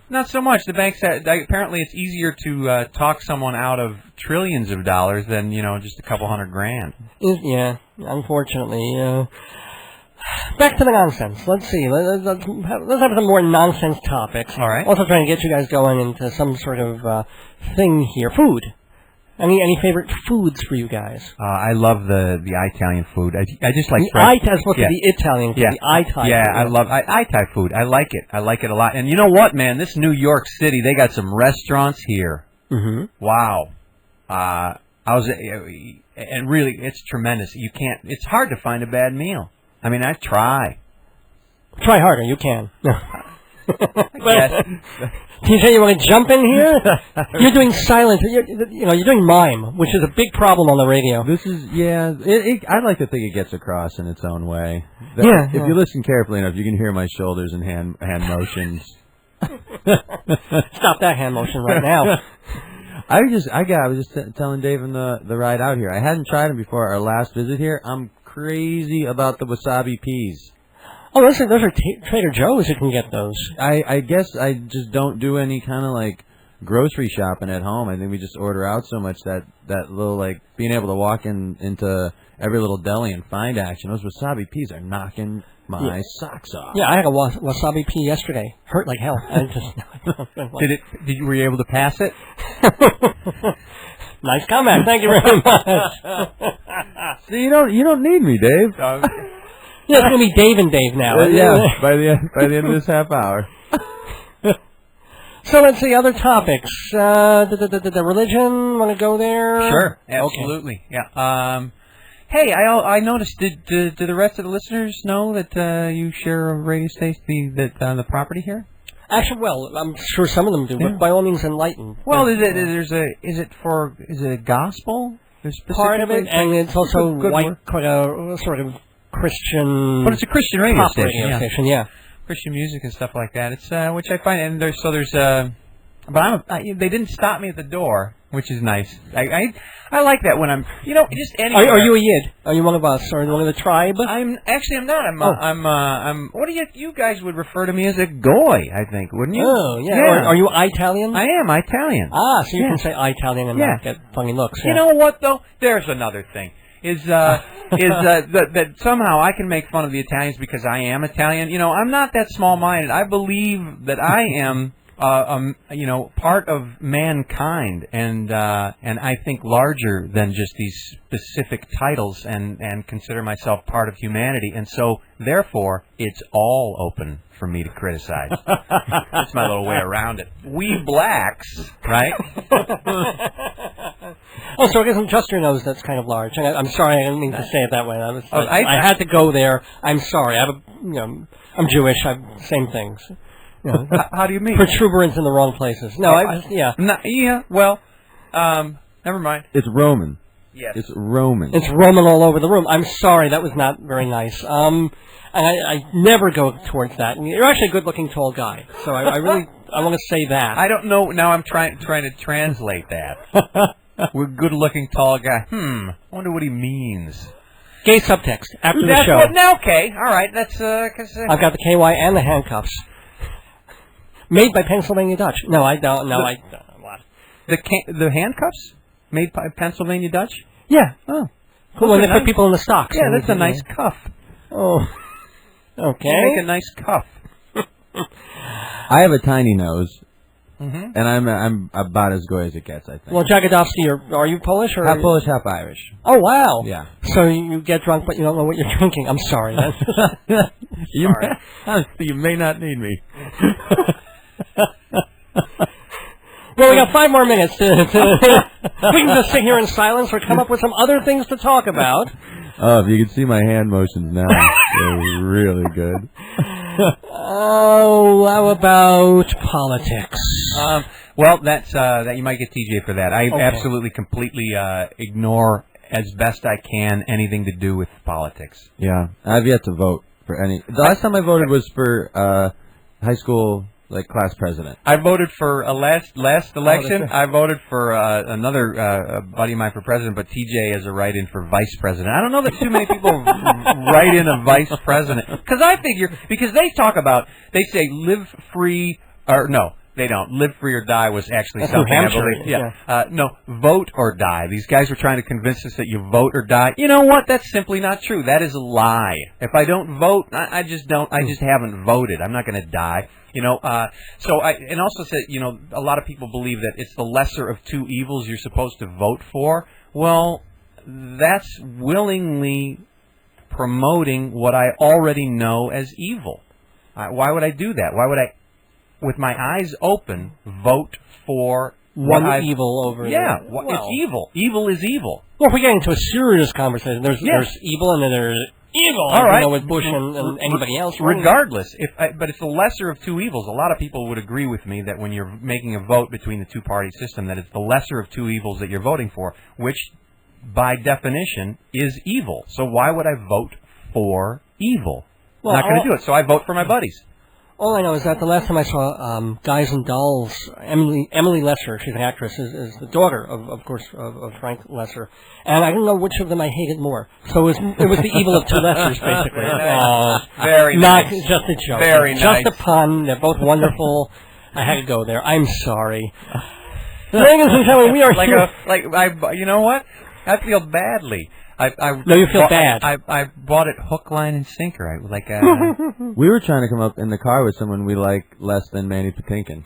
Not so much. The bank said apparently it's easier to talk someone out of trillions of dollars than just a couple $100,000. Yeah, unfortunately. Back to the nonsense. Let's see. Let's have some more nonsense topics. All right. Also trying to get you guys going into some sort of thing here. Food. Any favorite foods for you guys? I love the Italian food. I just like as opposed to the Italian food, the Thai food. I love Thai food. I like it. I like it a lot. And you know what, man? This New York City, they got some restaurants here. Mm-hmm. Wow. And really, it's tremendous. It's hard to find a bad meal. I mean, I try. Try harder. You can. Yes. TJ, you want to jump in here? You're doing silent. You're doing mime, which is a big problem on the radio. This is, I'd like to think it gets across in its own way. If you listen carefully enough, you can hear my shoulders and hand motions. Stop that hand motion right now. I was just telling Dave in the ride out here, I hadn't tried them before our last visit here. I'm crazy about the wasabi peas. Oh, those are Trader Joe's. You can get those. I guess I just don't do any kind of like grocery shopping at home. I think we just order out so much that little like being able to walk into every little deli and find action. Those wasabi peas are knocking my socks off. Yeah, I had a wasabi pea yesterday. Hurt like hell. Were you able to pass it? Nice comment. Thank you very much. See, you don't need me, Dave. Yeah, it's going to be Dave and Dave now. By the end of this half hour. So let's see, other topics. The religion, want to go there? Sure, absolutely. Okay. Yeah. Hey, I noticed, did the rest of the listeners know that you share a radio station, the property here? Actually, well, I'm sure some of them do, but by all means enlighten. Well, is it a gospel? Part of it, and it's also quite a sort of Christian, but it's a Christian radio station. Yeah. Christian music and stuff like that. It's which I find, and there's but they didn't stop me at the door, which is nice. I like that when I'm just anywhere. Are you a Yid? Are you one of us? Or one of the tribe? I'm not. I'm what do you guys would refer to me as a goy? I think, wouldn't you? Oh yeah. Are you Italian? I am Italian. Ah, so you can say Italian and not get funny looks. You know what though? There's another thing. That somehow I can make fun of the Italians because I am Italian. I'm not that small-minded. I believe that I am, part of mankind, and I think larger than just these specific titles, and consider myself part of humanity. And so, therefore, it's all open for me to criticize. That's my little way around it. We blacks, right? Oh, so it isn't just your nose that's kind of large. I'm sorry, I didn't mean to say it that way. I had to go there. I'm sorry. I'm Jewish. Same things. How do you mean? Protuberance in the wrong places. No, Well, never mind. It's Roman. Yes. It's Roman. It's Roman all over the room. I'm sorry, that was not very nice. I never go towards that. And you're actually a good-looking tall guy, so I want to say that. I don't know. Now I'm trying to translate that. We're good-looking tall guy. I wonder what he means. Gay subtext after the show. Okay, all right. That's I've got the KY and the handcuffs. Made by Pennsylvania Dutch. No, I don't. No, I don't. What? The handcuffs made by Pennsylvania Dutch. Yeah. Oh, cool. When they put people in the stocks. Yeah, that's a nice cuff. Oh. Okay. You make a nice cuff. I have a tiny nose, and I'm about as good as it gets, I think. Well, Jagodowski, are you Polish or half Polish, half Irish? Oh wow! Yeah. So you get drunk, but you don't know what you're drinking. I'm sorry. You may not need me. Well, we got 5 more minutes. We can just sit here in silence or come up with some other things to talk about. Oh, if you could see my hand motions now, they're really good. Oh, how about politics? Well, that you might get TJ for that. I absolutely, completely ignore as best I can anything to do with politics. Yeah, I've yet to vote for any. The last time I voted was for high school class president. I voted for last election. I voted for another buddy of mine for president, but TJ has a write-in for vice president. I don't know that too many people write in a vice president because I figure they say live free or no. They don't. Live free or die was actually something I believe. Yeah. No, vote or die. These guys were trying to convince us that you vote or die. You know what? That's simply not true. That is a lie. If I don't vote, I just don't. I just haven't voted. I'm not going to die. And also said, a lot of people believe that it's the lesser of two evils you're supposed to vote for. Well, that's willingly promoting what I already know as evil. Why would I do that? Why would I, with my eyes open, vote for one evil over the other? It's evil. Evil is evil. Well, if we get into a serious conversation, there's evil and then there's evil. All right. With Bush and anybody else. Regardless, but it's the lesser of two evils. A lot of people would agree with me that when you're making a vote between the two-party system, that it's the lesser of two evils that you're voting for, which, by definition, is evil. So why would I vote for evil? Well, I'm not going to do it, so I vote for my buddies. All I know is that the last time I saw Guys and Dolls, Emily Lesser, she's an actress, is the daughter of course, of Frank Lesser, and I don't know which of them I hated more. So it was the evil of two Lessers, basically. Very nice. Not just a joke. Very nice. Just a pun. They're both wonderful. I had to go there. I'm sorry. Ladies and gentlemen, we are you know what? I feel badly. No, you feel bad. I bought it hook, line, and sinker. We were trying to come up in the car with someone we like less than Manny Patinkin.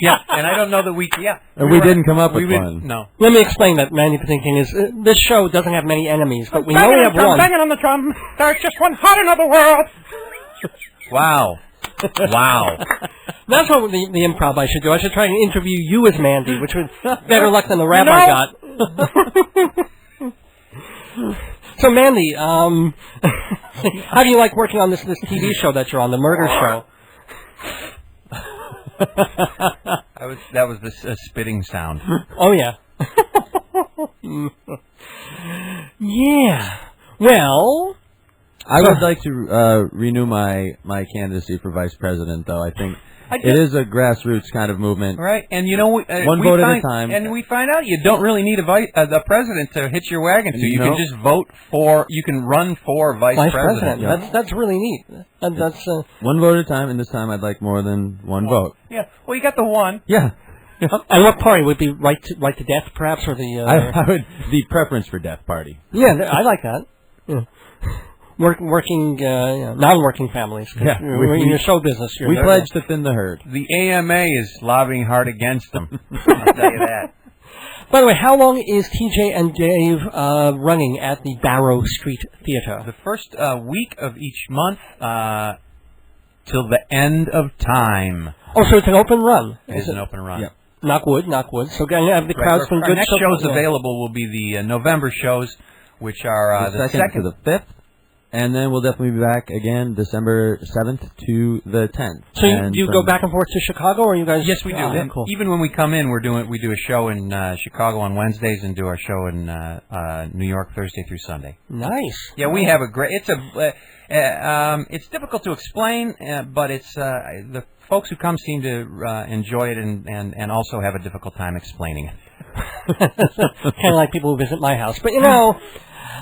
Yeah, and I don't know that we... Yeah. And we didn't come up with one. No. Let me explain that Manny Patinkin is... this show doesn't have many enemies, but we know we have one. Banging on the drum. There's just one hot in the world. Wow. Wow. That's what the improv I should do. I should try and interview you as Mandy, which was better luck than the rap I got. So, Mandy, how do you like working on this TV show that you're on, the murder show? That was the spitting sound. Oh, yeah. Yeah. Well... I would like to renew my candidacy for vice president, though. I think it is a grassroots kind of movement. Right, and one vote at a time. And we find out you don't really need the president to hitch your wagon to. You can just vote for, you can run for vice president. Yeah. That's really neat. That's one vote at a time, and this time I'd like more than one vote. Yeah, well, you got the one. Yeah. And what party would be right to death, perhaps, or the... I would the preference for death party. Yeah, I like that. Yeah. Working, non-working families. Yeah, we're in your show business. We pledge to thin the herd. The AMA is lobbying hard against them. I'll tell you that. By the way, how long is TJ and Dave running at the Barrow Street Theater? The first week of each month till the end of time. Oh, so it's an open run. It's an open run. Yeah. Knock wood. So going to have the crowds from good. Our next shows available will be the November shows, which are the second to the 5th. And then we'll definitely be back again December 7th to the 10th. So do you go back and forth to Chicago, or you guys? Yes, we do. Oh, cool. Even when we come in, we do a show in Chicago on Wednesdays and do our show in New York Thursday through Sunday. Nice. Yeah, we have a great. It's difficult to explain, but it's the folks who come seem to enjoy it and also have a difficult time explaining it. Kind of like people who visit my house, but you know.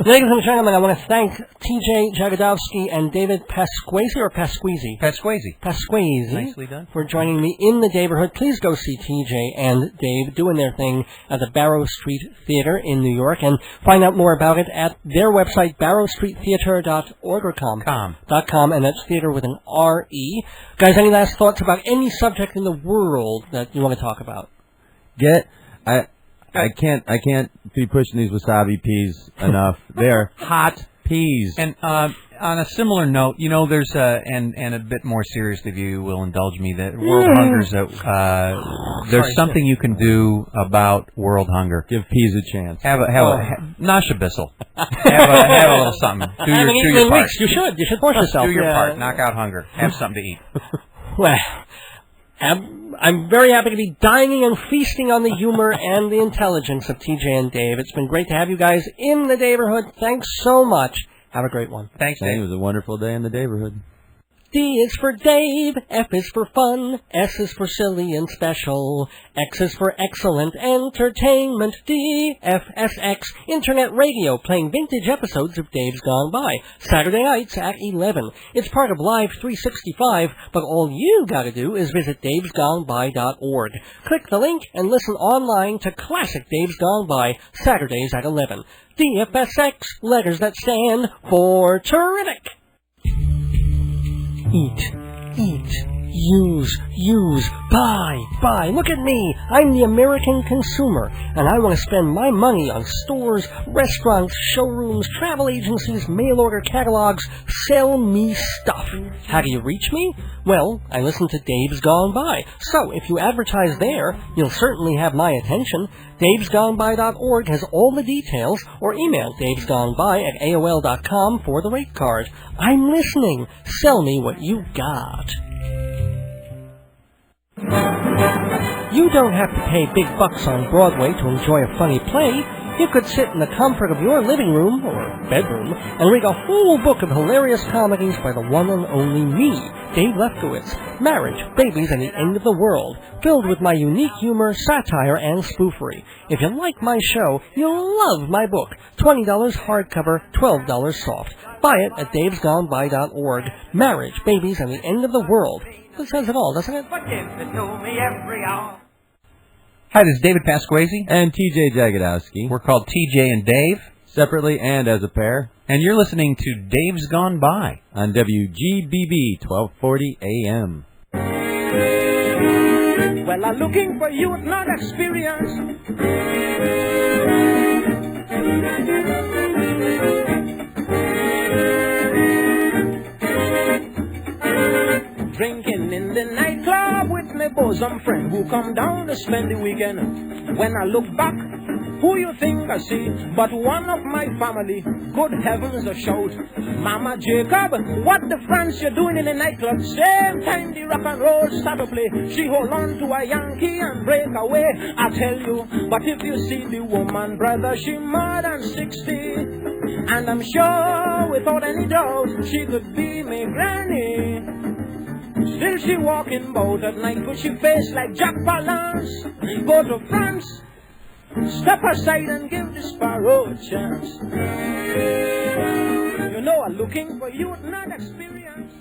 Ladies and gentlemen, I want to thank TJ Jagodowski and David Pasquesi, or Pasquesi? Pasquesi. Nicely done. For joining me in the neighborhood. Please go see TJ and Dave doing their thing at the Barrow Street Theater in New York, and find out more about it at their website, barrowstreettheater.org or .com, and that's theater with an R-E. Guys, any last thoughts about any subject in the world that you want to talk about? I can't be pushing these wasabi peas enough. They're hot peas. And on a similar note, you know, there's and a bit more seriously, if you will indulge me, that world hunger's there's something you can do about world hunger. Give peas a chance. Have nosh a bissel. have a little something. Do your part. You should force yourself. Do your part. Knock out hunger. Have something to eat. Well, I'm very happy to be dining and feasting on the humor and the intelligence of TJ and Dave. It's been great to have you guys in the neighborhood. Thanks so much. Have a great one. Thanks, Dave. It was a wonderful day in the neighborhood. D is for Dave, F is for fun, S is for silly and special, X is for excellent entertainment, D, F, S, X, Internet Radio, playing vintage episodes of Dave's Gone By, Saturday nights at 11. It's part of Live 365, but all you gotta do is visit davesgoneby.org. Click the link and listen online to classic Dave's Gone By, Saturdays at 11. DFSX, letters that stand for terrific. Eat, use, buy. Look at me. I'm the American consumer, and I want to spend my money on stores, restaurants, showrooms, travel agencies, mail-order catalogs. Sell me stuff. How do you reach me? Well, I listen to Dave's Gone By, so if you advertise there, you'll certainly have my attention. davesgoneby.org has all the details, or email davesgoneby@aol.com for the rate card. I'm listening. Sell me what you got. You don't have to pay big bucks on Broadway to enjoy a funny play. You could sit in the comfort of your living room, or bedroom, and read a whole book of hilarious comedies by the one and only me, Dave Lefkowitz. Marriage, babies, and the end of the world, filled with my unique humor, satire, and spoofery. If you like my show, you'll love my book. $20 hardcover, $12 soft. Buy it at davesgoneby.org. Marriage, babies, and the end of the world. That says it all, doesn't it? Hi, this is David Pasquesi. And TJ Jagodowski. We're called TJ and Dave. Separately and as a pair. And you're listening to Dave's Gone By on WGBB 1240 AM. Well, I'm looking for youth, not experience. Drinking in the nightclub with my bosom friend who come down to spend the weekend. When I look back, who you think I see but one of my family? Good heavens, a shout. Mama Jacob, what the France you doing in the nightclub? Same time the rock and roll start to play, she hold on to a Yankee and break away. I tell you, but if you see the woman, brother, she more than 60. And I'm sure, without any doubt, she could be me granny. Still she walking bout at night with she face like Jack Palance. Go to France, step aside and give the sparrow a chance. You know I'm looking for youth, not experience.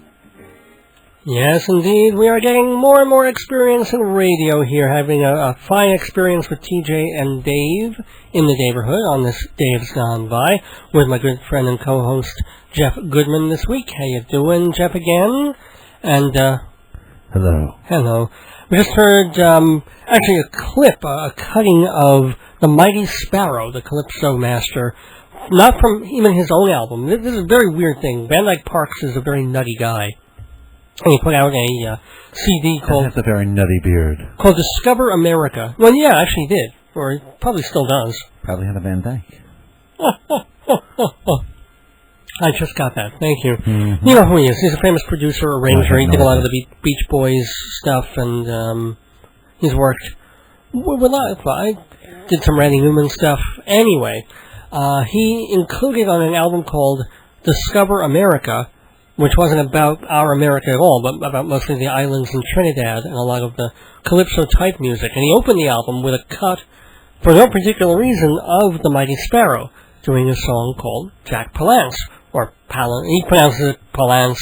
Yes, indeed. We are getting more and more experience in radio here, having a fine experience with TJ and Dave in the neighborhood on this Dave's Gone By with my good friend and co-host Jeff Goodman this week. How you doing, Jeff, again? And, Hello. We just heard, actually a clip, a cutting of The Mighty Sparrow, the Calypso Master, not from even his own album. This is a very weird thing. Van Dyke Parks is a very nutty guy. And he put out a CD called... That's a very nutty beard. Called Discover America. Well, yeah, actually he did. Or he probably still does. Probably had a Van Dyke. I just got that. Thank you. Mm-hmm. You know who he is. He's a famous producer, arranger. He did a lot of the Beach Boys stuff, and he's worked with a lot. I did some Randy Newman stuff. Anyway, he included on an album called Discover America, which wasn't about our America at all, but about mostly the islands in Trinidad and a lot of the calypso-type music. And he opened the album with a cut, for no particular reason, of the Mighty Sparrow, doing a song called Jack Palance, or Palance. He pronounces it Palance.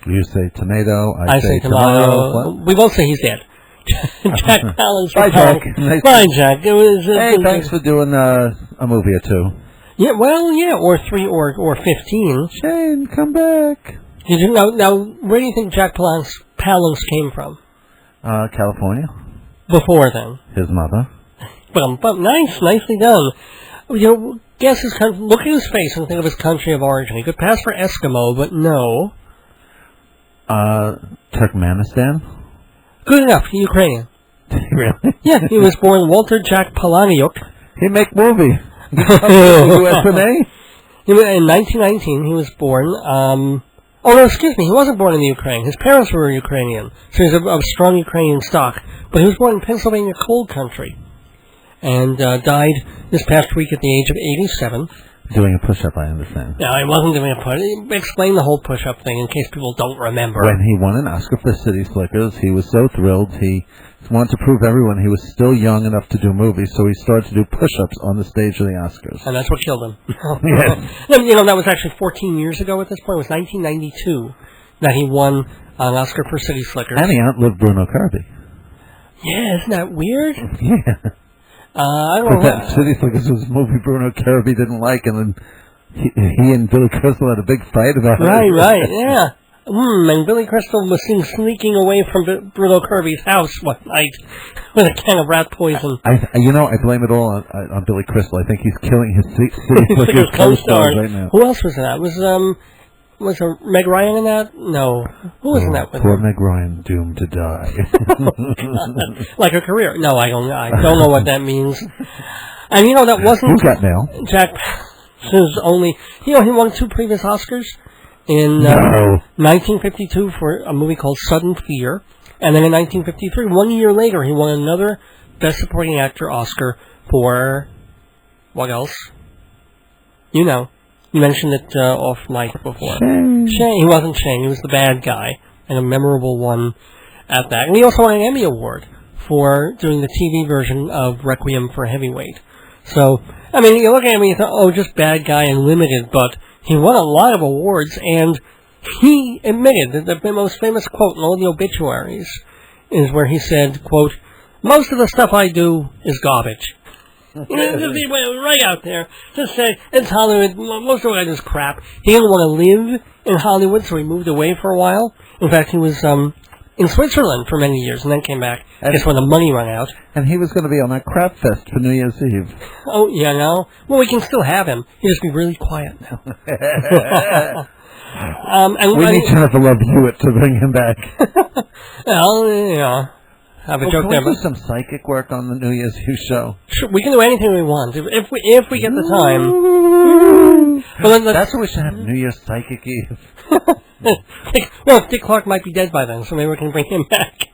You say tomato, I say tomato. We both say he's dead. Jack Palance. Bye, Jack. Bye, Jack. It was, hey, thanks for doing a movie or two. Yeah, well, yeah, or 3 or 15. Shane, come back. Did you know? Now, where do you think Jack Palance came from? California. Before then. His mother. But nicely done. You know, guess his country. Look at his face and think of his country of origin. He could pass for Eskimo, but no. Turkmenistan. Good enough. Ukrainian. Really? Yeah, he was born Walter Jack Palahniuk. He make movie. USA? In 1919, he was born. Oh no, excuse me. He wasn't born in the Ukraine. His parents were Ukrainian, so he's of strong Ukrainian stock. But he was born in Pennsylvania, cold country, and died this past week at the age of 87. Doing a push-up, I understand. No, he wasn't doing a push-up. Explain the whole push-up thing in case people don't remember. When he won an Oscar for City Slickers, he was so thrilled. He wanted to prove everyone he was still young enough to do movies, so he started to do push-ups on the stage of the Oscars. And that's what killed him. Yes. You know, that was actually 14 years ago at this point. It was 1992 that he won an Oscar for City Slickers. And he outlived Bruno Kirby. Yeah, isn't that weird? Yeah. I don't know. That City Slickers was a movie Bruno Kirby didn't like, and then he and Billy Crystal had a big fight about it. Right, yeah. And Billy Crystal was seen sneaking away from Bruno Kirby's house one night with a can of rat poison. I blame it all on Billy Crystal. I think he's killing his City Slickers co-stars right now. Who else was in that? Was Meg Ryan in that? No. Who was in that with poor him? Meg Ryan, doomed to die. Like her career. No, I don't know what that means. And you know, that wasn't... Who's got mail? Jack Palance's only... You know, he won 2 previous Oscars in 1952 for a movie called Sudden Fear. And then in 1953, 1 year later, he won another Best Supporting Actor Oscar for... What else? You know. You mentioned it off mic before. Shane. He wasn't Shane. He was the bad guy, and a memorable one at that. And he also won an Emmy Award for doing the TV version of Requiem for a Heavyweight. So, I mean, you look at him and you thought, oh, just bad guy and limited, but he won a lot of awards, and he admitted that the most famous quote in all the obituaries is where he said, quote, "Most of the stuff I do is garbage." You know, he went right out there. Just said, it's Hollywood. Most of it is crap. He didn't want to live in Hollywood, so he moved away for a while. In fact, he was in Switzerland for many years, and then came back just when the money ran out. And he was going to be on that crap fest for New Year's Eve. Oh, yeah, no? Well, we can still have him. He'll just be really quiet now. And we need Jennifer Love Hewitt to bring him back. Well, yeah. Have a joke there. Can we do some psychic work on the New Year's Eve show? Sure, we can do anything we want if we get the time. But that's what we should have, New Year's Psychic Eve. Well, Dick Clark might be dead by then, so maybe we can bring him back.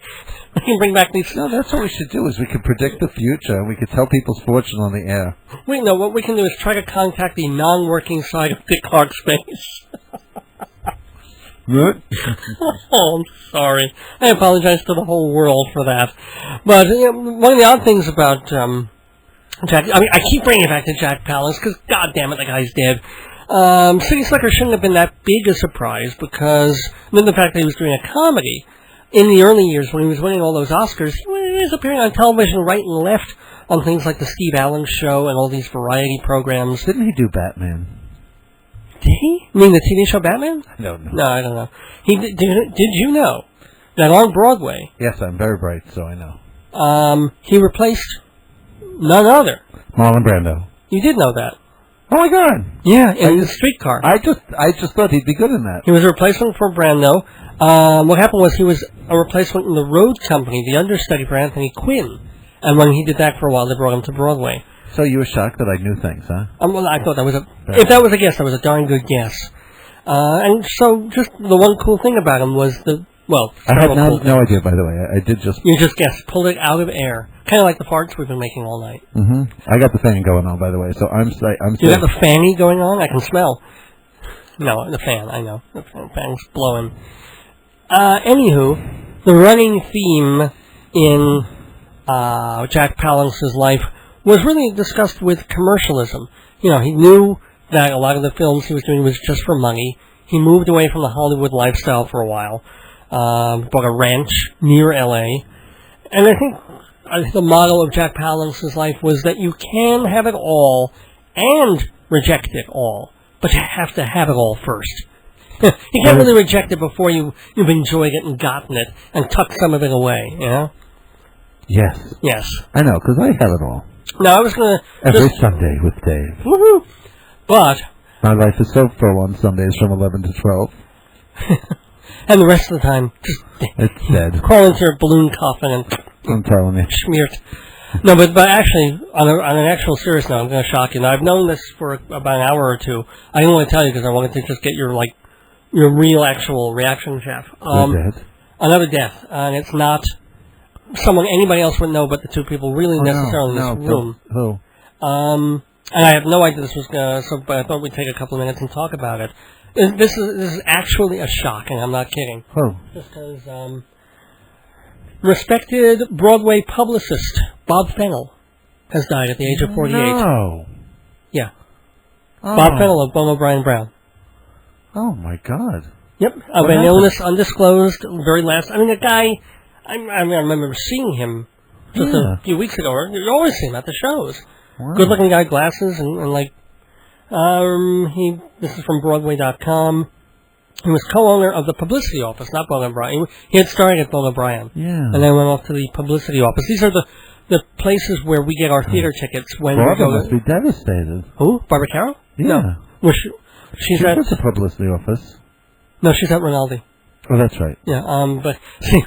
We can bring back these... No, that's what we should do, is we can predict the future, and we can tell people's fortune on the air. What we can do is try to contact the non-working side of Dick Clark's face. What? Oh, I'm sorry. I apologize to the whole world for that. But one of the odd things about Jack... I mean, I keep bringing it back to Jack Palance, because, God damn it, the guy's dead. City Slicker shouldn't have been that big a surprise, because then the fact that he was doing a comedy in the early years when he was winning all those Oscars, he was appearing on television right and left on things like the Steve Allen Show and all these variety programs. Didn't he do Batman? Did he? You mean the TV show Batman? No. No, I don't know. Did you know that on Broadway... Yes, I'm very bright, so I know. He replaced none other. Marlon Brando. You did know that. Oh my God! Yeah, in the Streetcar. I just thought he'd be good in that. He was a replacement for Brando. What happened was he was a replacement in the Road Company, the understudy for Anthony Quinn. And when he did that for a while, they brought him to Broadway. So you were shocked that I knew things, huh? Well, I thought that was if that was a guess, that was a darn good guess. And so, just the one cool thing about him was I had no idea, by the way. I did just... You just guessed. Pulled it out of air. Kind of like the farts we've been making all night. Mm-hmm. I got the fan going on, by the way, so I'm You got the fanny going on? I can smell. No, the fan, I know. The fan's blowing. Anywho, the running theme in Jack Palance's life was really discussed with commercialism. You know, he knew that a lot of the films he was doing was just for money. He moved away from the Hollywood lifestyle for a while. Bought a ranch near L.A. And I think the motto of Jack Palance's life was that you can have it all and reject it all, but you have to have it all first. You can't really reject it before you've enjoyed it and gotten it and tucked some of it away, you know? Yes. Yes. I know, because I have it all. No, I was going to... Every Sunday with Dave. Woohoo! But... My life is so full on Sundays from 11 to 12. And the rest of the time, just... It's dead. Crawl into your balloon coffin and... I'm telling you. Smeared. No, but actually, on an actual serious note, I'm going to shock you. Now, I've known this for about an hour or two. I didn't want to tell you because I wanted to just get your real, actual reaction, Jeff. Another death, and it's not someone anybody else would know but the two people really necessarily in this room. Who? And I have no idea this was but I thought we'd take a couple of minutes and talk about it. This is actually a shock, and I'm not kidding. Who? Just because, respected Broadway publicist Bob Fennell has died at the age of 48. No. Yeah. Oh. Bob Fennell of Bone O'Brien Brown. Oh, my God. Yep. Of an illness undisclosed, very last... I mean, the guy... I remember seeing him just a few weeks ago. You always see him at the shows. Wow. Good-looking guy, glasses, and like... This is from Broadway.com. He was co-owner of the publicity office, not Bone O'Brien. He had started at Bone O'Brien. Yeah. And then went off to the publicity office. These are the places where we get our theater tickets when we go... must be devastated. Who? Barbara Carroll? Yeah. No. Well, she's at... the publicity office. No, she's at Rinaldi. Oh, that's right. Yeah, but see,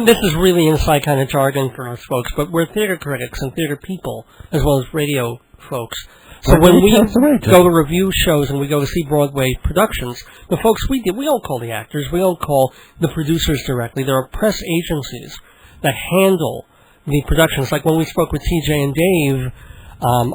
this is really inside kind of jargon for us folks, but we're theater critics and theater people, as well as radio folks. So when we go to review shows and we go to see Broadway productions, the folks we don't call the actors, we don't call the producers directly. There are press agencies that handle the productions. Like when we spoke with TJ and Dave,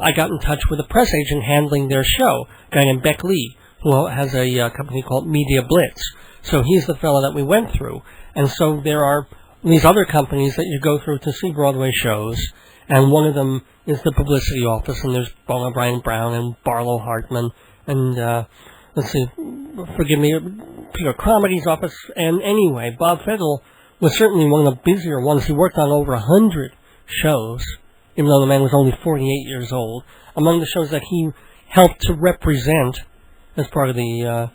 I got in touch with a press agent handling their show, a guy named Beck Lee, who has a company called Media Blitz. So he's the fellow that we went through. And so there are these other companies that you go through to see Broadway shows, and one of them is the publicity office, and there's Bone O'Brien Brown and Barlow Hartman, and, let's see, forgive me, Peter Cromity's office. And anyway, Bob Fennell was certainly one of the busier ones. He worked on over 100 shows, even though the man was only 48 years old. Among the shows that he helped to represent as part of the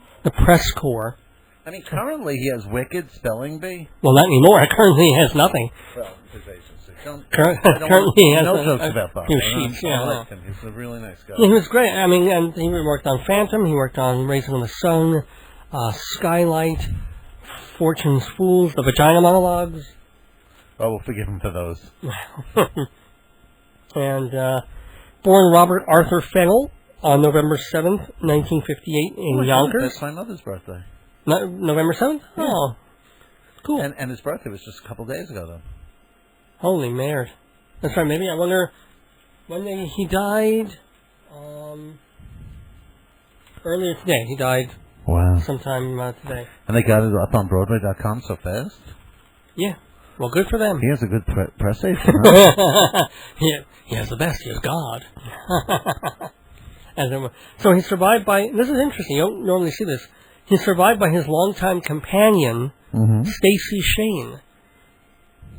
press corps. I mean, currently he has Wicked Spelling Bee. Well, not anymore. Currently he has nothing. Well, his agency. Currently he has no jokes about Bob. Few sheets, I like him. He's a really nice guy. Yeah, he was great. I mean, and he worked on Phantom. He worked on Raising the Sun, Skylight, Fortune's Fools, The Vagina Monologues. Oh, we'll forgive him for those. And born Robert Arthur Fennell on November 7th, 1958 in Yonkers. That's my mother's birthday. November 7th? Yeah. Oh, cool. And his birthday was just a couple days ago, though. Holy Mary. That's right, maybe. I wonder when he died. Earlier today. He died sometime today. And they got it up on Broadway.com so fast? Yeah. Well, good for them. He has a good press agent, huh? He has the best. He has God. So he's survived by... This is interesting. You don't normally see this. He's survived by his longtime companion, Stacy Shane.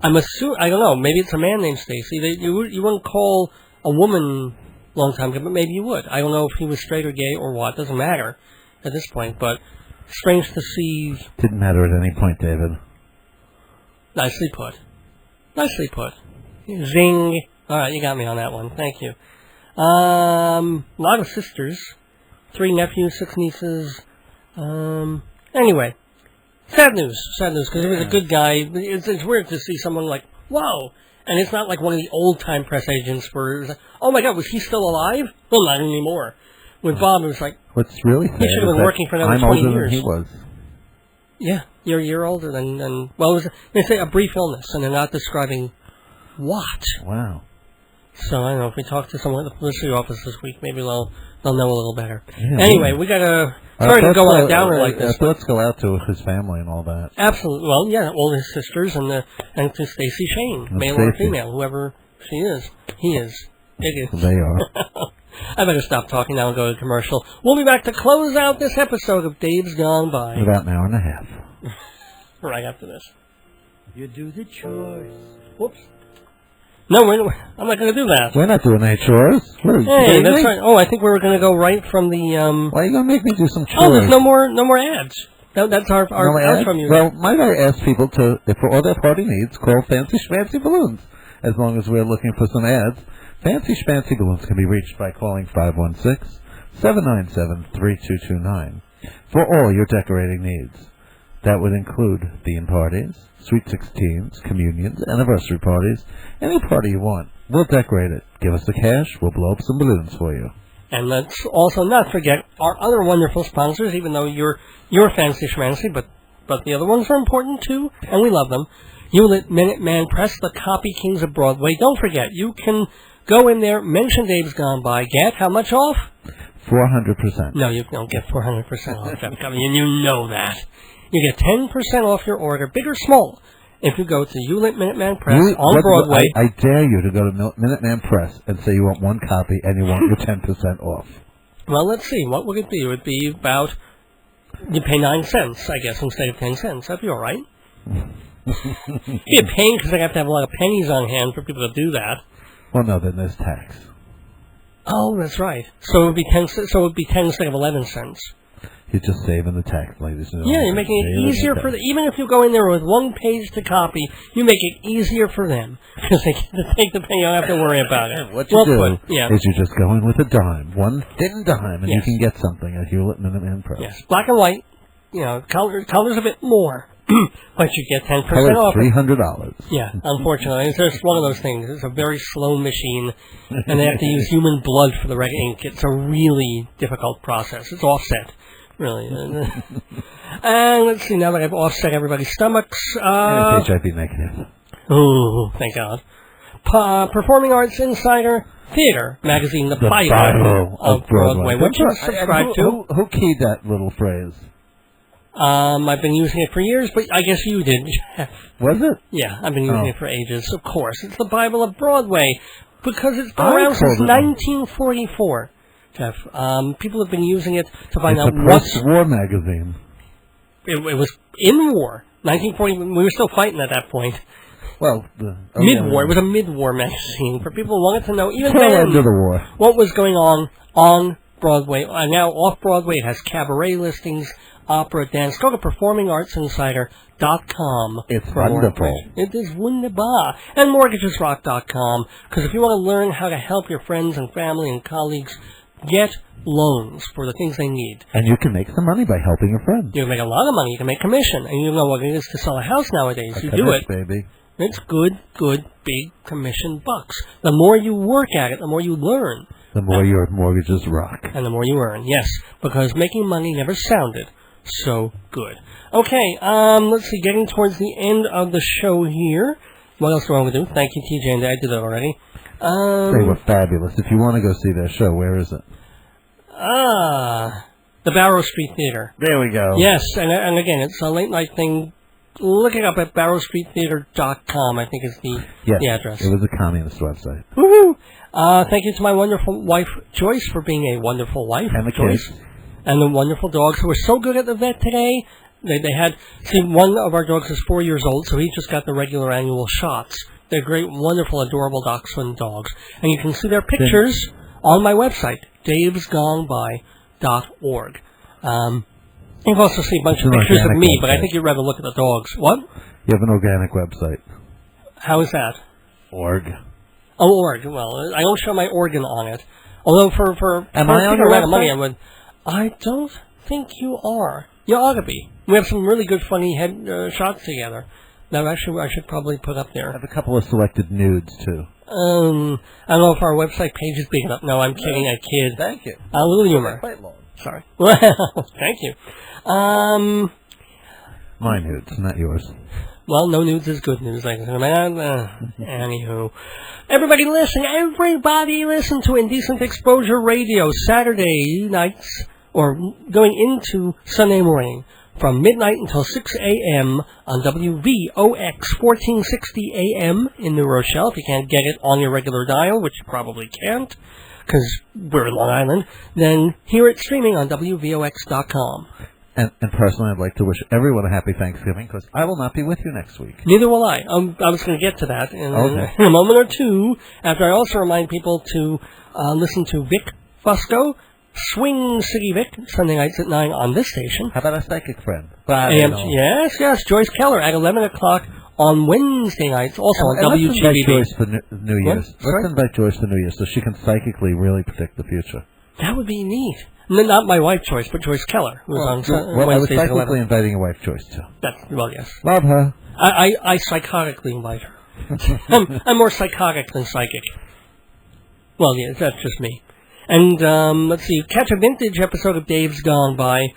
I'm assuming... I don't know. Maybe it's a man named Stacy. You wouldn't call a woman longtime, but maybe you would. I don't know if he was straight or gay or what. Doesn't matter at this point, but strange to see... Didn't matter at any point, David. Nicely put. Nicely put. Zing. All right, you got me on that one. Thank you. A lot of sisters. 3 nephews, 6 nieces. Anyway. Sad news, because he was a good guy. It's weird to see someone like, whoa. And it's not like one of the old-time press agents where it's like, oh my God, was he still alive? Well, not anymore. With Bob, it was like... What's really sad he should have been working for another 20 years. I'm older than he was. Yeah, you're a year older than well, it was, they say a brief illness, and they're not describing what. Wow. So, I don't know, if we talk to someone at the publicity office this week, maybe they'll know a little better. Yeah, anyway, we gotta... Sorry to go on a downer like this. Let's go out to his family and all that. Absolutely. Well, yeah, all his sisters and to Stacey Shane, male or female, whoever she is. He is. It is. They are. I better stop talking now and go to commercial. We'll be back to close out this episode of Dave's Gone By. About an hour and a half. Right after this. You do the chores. Whoops. No, I'm not going to do that. We're not doing any chores. Hey, that's right. Oh, I think we were going to go right from the... Why are you going to make me do some chores? Oh, there's no more ads. That's our ads from you. Well, might I ask people to, if for all their party needs, call Fancy Schmancy Balloons. As long as we're looking for some ads. Fancy Schmancy Balloons can be reached by calling 516-797-3229 for all your decorating needs. That would include theme parties, sweet 16s, communions, anniversary parties, any party you want. We'll decorate it. Give us the cash, we'll blow up some balloons for you. And let's also not forget our other wonderful sponsors, even though you're Fancy Schmancy, but the other ones are important too, and we love them. Hewlett Minuteman Press, the Copy Kings of Broadway. Don't forget, you can go in there, mention Dave's Gone By, get how much off? 400%. No, you don't get 400% off, Jeff Covey, and you know that. You get 10% off your order, big or small, if you go to Hewlett Minuteman Press on Broadway. I dare you to go to Minuteman Press and say you want one copy and you want your 10% off. Well, let's see. What would it be? It would be about, you pay 9 cents, I guess, instead of 10 cents. That'd be all right. It'd be a pain because I have to have a lot of pennies on hand for people to do that. Well, no, then there's tax. Oh, that's right. So it would be 10. So it would be 10 instead of 11 cents. You're just saving the tax, ladies and gentlemen. Yeah, you're making it easier for them. Even if you go in there with one page to copy, you make it easier for them because they get to take the pen. You don't have to worry about it. What you do is you just go in with a dime, one thin dime, and you can get something at Hewlett Minuteman Press. Yes, black and white. You know, colors a bit more, but you get 10% off. $300. Yeah, unfortunately, it's just one of those things. It's a very slow machine, and they have to use human blood for the red ink. It's a really difficult process. It's offset. Really. And let's see, now that I've offset everybody's stomachs. HIV negative. Oh, thank God. Performing Arts Insider Theater magazine, the Bible of Broadway. Which you subscribe to. Who keyed that little phrase? I've been using it for years, but I guess you did, Jeff. Was it? Yeah, I've been using it for ages, of course. It's the Bible of Broadway, because it's been around since 1944. Jeff, people have been using it to find out what's... It's a post-war magazine. It was in war. 1940, we were still fighting at that point. Well, mid-war. It was a mid-war magazine for people who wanted to know, even then, end of the war, what was going on Broadway. Now, off-Broadway, it has cabaret listings, opera, dance. Go to performingartsinsider.com. It's wonderful. It is wunderbar. And mortgagesrock.com, because if you want to learn how to help your friends and family and colleagues get loans for the things they need. And you can make some money by helping your friends. You can make a lot of money. You can make commission. And you know what it is to sell a house nowadays. You do it. Baby. It's good, big commission bucks. The more you work at it, the more you learn. The more your mortgages rock. And the more you earn, yes. Because making money never sounded so good. Okay, let's see. Getting towards the end of the show here. What else do I want to do? Thank you, TJ, and I did that already. They were fabulous. If you want to go see their show, where is it? The Barrow Street Theater. There we go. Yes, and again, it's a late night thing. Look it up at barrowstreettheater.com, I think is the address. It was a communist website. Woohoo! Thank you to my wonderful wife, Joyce, for being a wonderful wife. And the Joyce. kids. And the wonderful dogs who were so good at the vet today. They had, one of our dogs is 4 years old, so he just got the regular annual shots. They're great, wonderful, adorable dachshund dogs. And you can see their pictures on my website, davesgoneby.org. You can also see a bunch of pictures of me, but I think you'd rather look at the dogs. What? You have an organic website. How is that? Org. Oh, org. Well, I don't show my organ on it. Although for Am I on a lot of money, website? I don't think you are. You ought to be. We have some really good, funny head shots together. That actually I should probably put up there. I have a couple of selected nudes, too. I don't know if our website page is big enough. No, I'm kidding. I kid. Thank you. A little humor. Quite long. Sorry. Well, thank you. My nudes, not yours. Well, no news is good news. Like, anywho. Everybody listen to Indecent Exposure Radio Saturday nights, or going into Sunday morning, from midnight until 6 a.m. on WVOX 1460 a.m. in New Rochelle. If you can't get it on your regular dial, which you probably can't, because we're in Long Island, then hear it streaming on WVOX.com. And personally, I'd like to wish everyone a happy Thanksgiving, because I will not be with you next week. Neither will I. I was going to get to that in a moment or two, after I also remind people to listen to Vic Fusco, Swing City Vic, Sunday nights at 9 on this station. How about a psychic friend? Yes, Joyce Keller at 11 o'clock on Wednesday nights, also on WGBB. Let's invite Joyce for New Year's. Let's invite Joyce for New Year's so she can psychically really predict the future. That would be neat. Not my wife Joyce, but Joyce Keller, who's on Wednesdays I was at 11. psychically inviting your wife Joyce, too. Yes. Love her. I psychotically invite her. I'm more psychotic than psychic. Well, yeah, that's just me. And let's see, catch a vintage episode of Dave's Gone By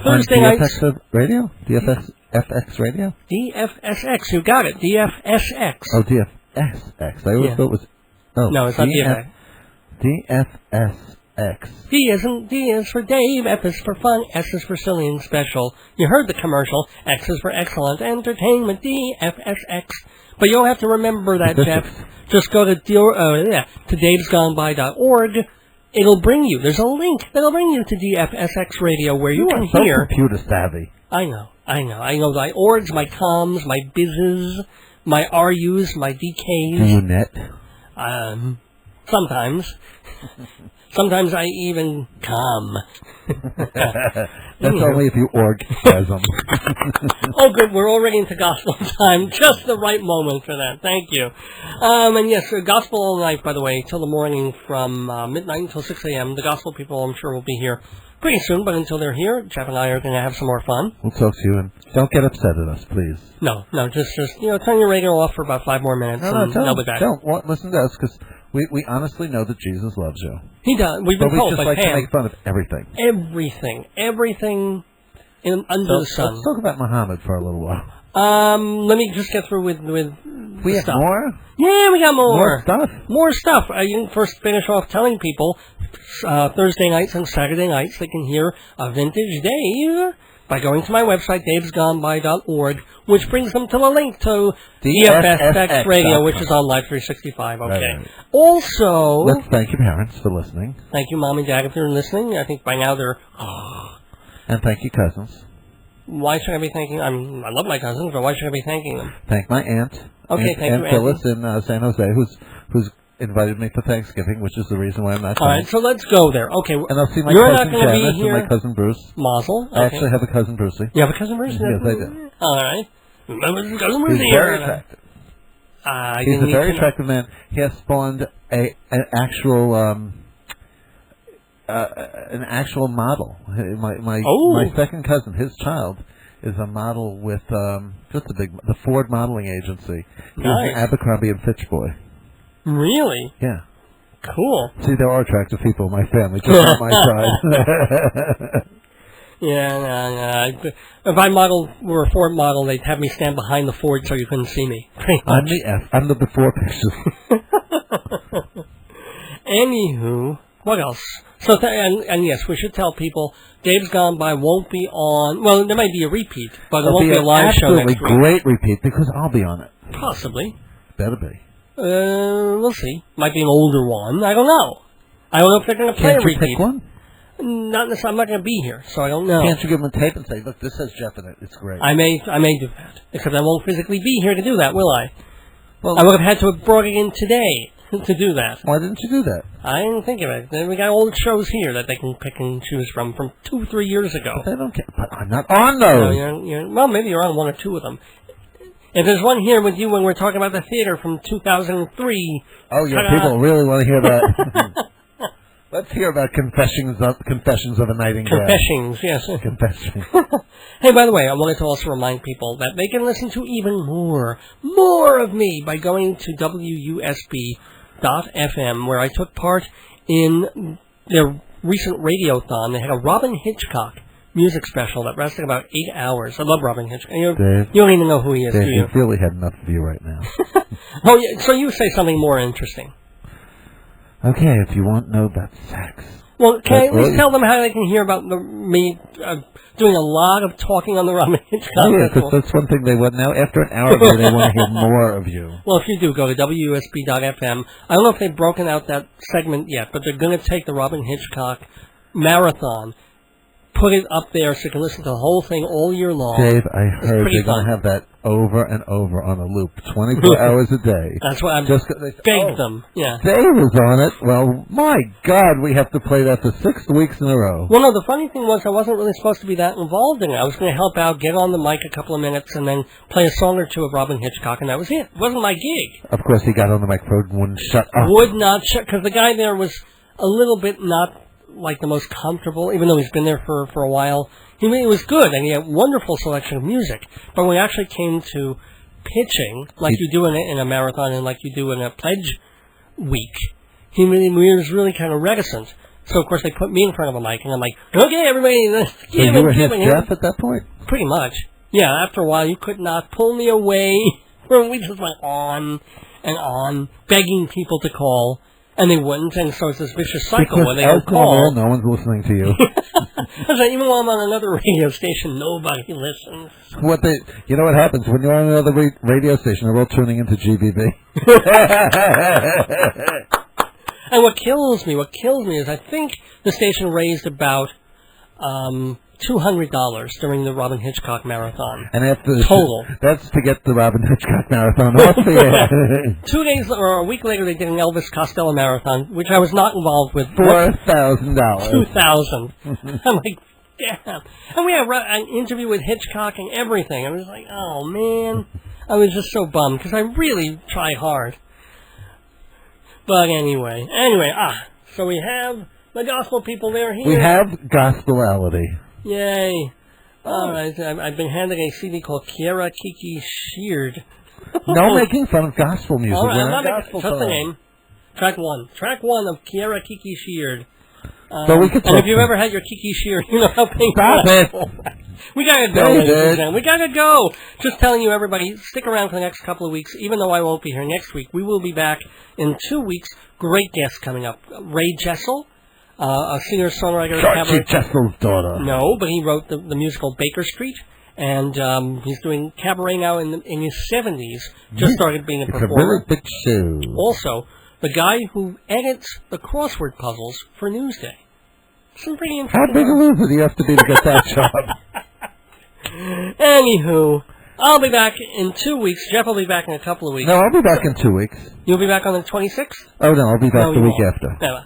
Thursday nights. DFX Radio? DFX Radio? DFSX, you got it. DFSX. Oh, DFSX. I always thought it was... Oh, no, it's not DFX. DFSX. D is for Dave, F is for fun, S is for silly and special. You heard the commercial. X is for excellent entertainment. DFSX. But you'll have to remember that, Jeff. Just go to davesgoneby.org. It'll bring you. There's a link that'll bring you to DFSX Radio where you can hear. So computer savvy. I know. My orgs, my comms, my bizzes, my RUs, my DKs. Do you net? Sometimes. Sometimes I even come. That's only if you orgasm. Oh, good. We're already into gospel time. Just the right moment for that. Thank you. And yes, gospel all night, by the way, till the morning from midnight until 6 a.m. The gospel people, I'm sure, will be here pretty soon, but until they're here, Jeff and I are going to have some more fun. We'll talk to you, and don't get upset at us, please. No, just turn your radio off for about 5 more minutes, and they'll be back. Don't listen to us, because we honestly know that Jesus loves you. He does. We've been told by Pam. We just like to make fun of everything. Everything under the sun. Let's talk about Muhammad for a little while. Let me just get through with we have stuff. more? Yeah, we got more. More stuff? I can first finish off telling people Thursday nights and Saturday nights they can hear a Vintage Dave by going to my website, davesgoneby.org, which brings them to the link to DFSX Radio, which is on Live 365. Okay. Right. Also... Let's thank your parents for listening. Thank you, Mom and Dad, if they're listening. I think by now they're... And thank you, cousins. Why should I be thanking... I love my cousins, but why should I be thanking them? Thank my aunt. Okay, thank you, Aunt Phyllis in San Jose, who's invited me for Thanksgiving, which is the reason why I'm not coming. All right, so let's go there. Okay. And I'll see my cousin Janice and my cousin Bruce. Mazel. Okay. I actually have a cousin Brucey. You have a cousin Bruce? Yes, I do. All right. Remember cousin Bruce He's very attractive. He's a very attractive man. He has spawned an actual model. My second cousin, his child, is a model with the Ford modeling agency. He's an Abercrombie and Fitch boy. Really? Yeah. Cool. See, there are attractive people in my family, just on my side. Yeah. If I were a Ford model, they'd have me stand behind the Ford so you couldn't see me. I'm the F. I'm the before pictures. Anywho, what else? So, and yes, we should tell people Dave's Gone By won't be on. Well, there might be a repeat, but it won't be a live show next week. Absolutely great repeat because I'll be on it. Possibly. Better be. We'll see. Might be an older one. I don't know. I don't know if they're going to play a repeat. Can't you pick one? Not necessarily. I'm not going to be here, so I don't know. Can't you give them a tape and say, "Look, this has Jeff in it. It's great." I may do that because I won't physically be here to do that, will I? Well, I would have had to have brought it in today to do that. Why didn't you do that? I didn't think of it. Then we got old shows here that they can pick and choose from 2-3 years ago. But they don't care. But I'm not on those. Well, maybe you're on one or two of them. If there's one here with you when we're talking about the theater from 2003. Oh, yeah, people really want to hear that. Let's hear about Confessions of a Nightingale. Confessions, yes. Confessions. Hey, by the way, I wanted to also remind people that they can listen to even more of me by going to WUSB.FM, where I took part in their recent radiothon. They had a Robin Hitchcock music special that lasted about 8 hours. I love Robin Hitchcock. You don't even know who he is, Dave, do you? You really had enough of you right now. Oh, yeah, so you say something more interesting. Okay, if you want to know about sex. Well, can I at least tell them how they can hear about me doing a lot of talking on the Robin Hitchcock? Oh, yeah, because that's one thing they want now. After an hour of you, they want to hear more of you. Well, if you do, go to WUSB.FM. I don't know if they've broken out that segment yet, but they're going to take the Robin Hitchcock marathon, put it up there so you can listen to the whole thing all year long. Dave, I heard they're going to have that over and over on a loop, 24 hours a day. That's why I'm begged them. Yeah. Dave was on it. Well, my God, we have to play that for 6 weeks in a row. Well, no, the funny thing was I wasn't really supposed to be that involved in it. I was going to help out, get on the mic a couple of minutes, and then play a song or two of Robin Hitchcock, and that was it. It wasn't my gig. Of course, he got on the microphone and wouldn't shut up. Would not shut, because the guy there was a little bit not like the most comfortable, even though he's been there for a while. He was good, and he had a wonderful selection of music. But when we actually came to pitching, like you do in a marathon and like you do in a pledge week, he was really kind of reticent. So, of course, they put me in front of a mic, and I'm like, okay, everybody, let's give you were his deaf at that point? Pretty much. Yeah, after a while, you could not pull me away. We just went on and on, begging people to call. And they wouldn't, and so it's this vicious cycle where they would call. No one's listening to you. So even while I'm on another radio station, nobody listens. You know what happens when you're on another radio station? They're all tuning into GBB. And what kills me is I think the station raised about $200 during the Robin Hitchcock marathon. And after total. That's to get the Robin Hitchcock marathon off the air. 2 days or a week later, they did an Elvis Costello marathon, which I was not involved with. $4,000. $2,000. I'm like, damn. And we had an interview with Hitchcock and everything. I was like, oh man, I was just so bummed because I really try hard. But anyway, so we have the gospel people there here. We have gospelality. Yay. All right, I've been handed a CD called Kiera Kiki Sheared. No making fun of gospel music. All right, I'm not making just the name. Track one of Kiera Kiki Sheared. So we could and if you've ever had your Kiki sheared, you know how painful Stop it. We gotta go, ladies and gentlemen. We gotta go. Just telling you, everybody, stick around for the next couple of weeks. Even though I won't be here next week, we will be back in 2 weeks. Great guests coming up. Ray Jessel. A singer-songwriter. Georgie Jessel's daughter. No, but he wrote the musical Baker Street, and he's doing cabaret now in his 70s. Just started being a performer. It's a really big show. Also, the guy who edits the crossword puzzles for Newsday. Some pretty interesting. How big a loser do you have to be to get that job? Anywho, I'll be back in 2 weeks. Jeff will be back in a couple of weeks. No, I'll be back in 2 weeks. You'll be back on the 26th? Oh, no, I'll be back the week after. No.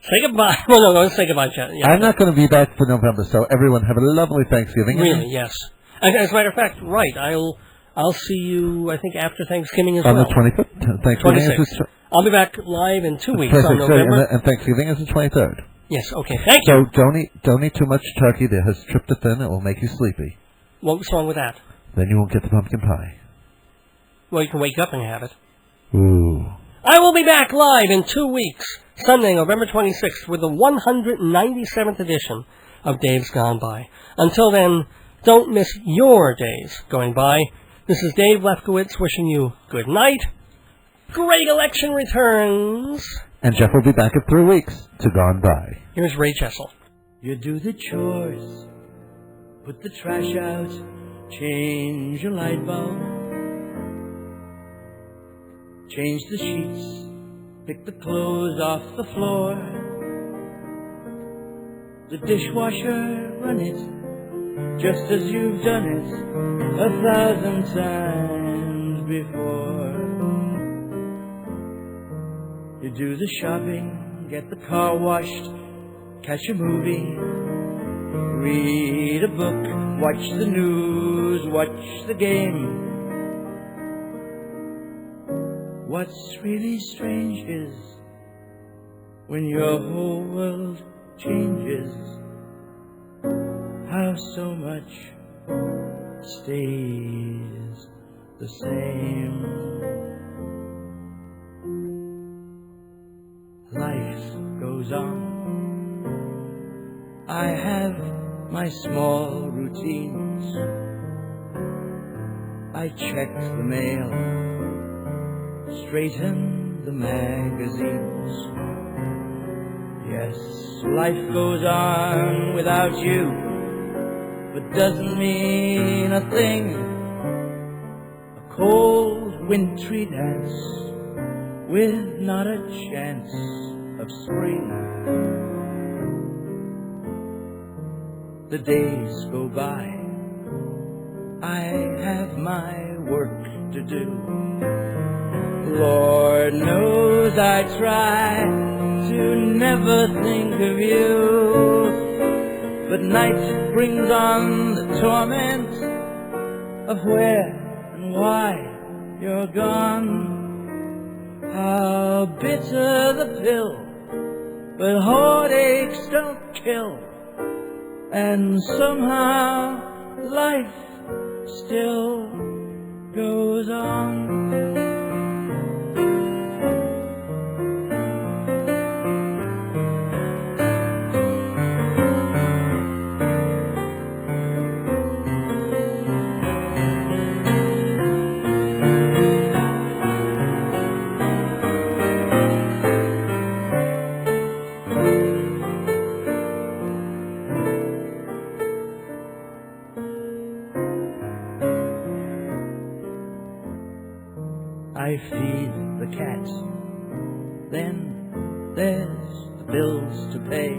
Say goodbye. Well, no, don't say goodbye, Jeff. Yeah, I'm not going to be back for November, so everyone have a lovely Thanksgiving. Really, yes. As a matter of fact, right, I'll see you, I think, after Thanksgiving as well. On the 25th? Thanksgiving 26th. I'll be back live in 2 weeks on November. And Thanksgiving is the 23rd. Yes, okay, thank you. So don't eat too much turkey. That has tryptophan. It will make you sleepy. What's wrong with that? Then you won't get the pumpkin pie. Well, you can wake up and have it. Ooh. I will be back live in 2 weeks, Sunday, November 26th, with the 197th edition of Dave's Gone By. Until then, don't miss your days going by. This is Dave Lefkowitz wishing you good night. Great election returns. And Jeff will be back in 3 weeks to Gone By. Here's Ray Jessel. You do the chores, put the trash out, change your light bulb, change the sheets, pick the clothes off the floor, the dishwasher, run it, just as you've done it 1,000 times before. You do the shopping, get the car washed, catch a movie, read a book, watch the news, watch the game. What's really strange is when your whole world changes, how so much stays the same. Life goes on. I have my small routines. I check the mail, straighten the magazines. Yes, life goes on without you, but doesn't mean a thing. A cold, wintry dance with not a chance of spring. The days go by, I have my work to do. Lord knows I try to never think of you, but night brings on the torment of where and why you're gone. How bitter the pill, but heartaches don't kill, and somehow life still goes on. I feed the cat, then there's the bills to pay.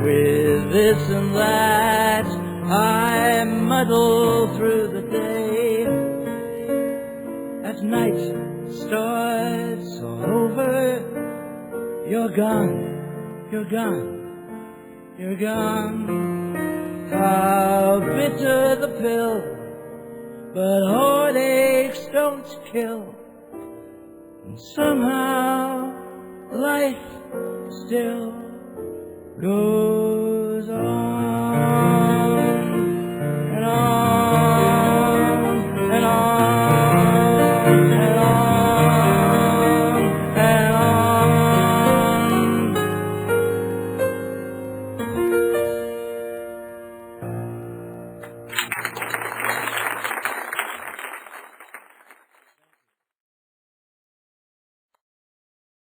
With this and that, I muddle through the day. As night starts all over, you're gone, you're gone, you're gone. How bitter the pill, but heartaches don't kill, and somehow life still goes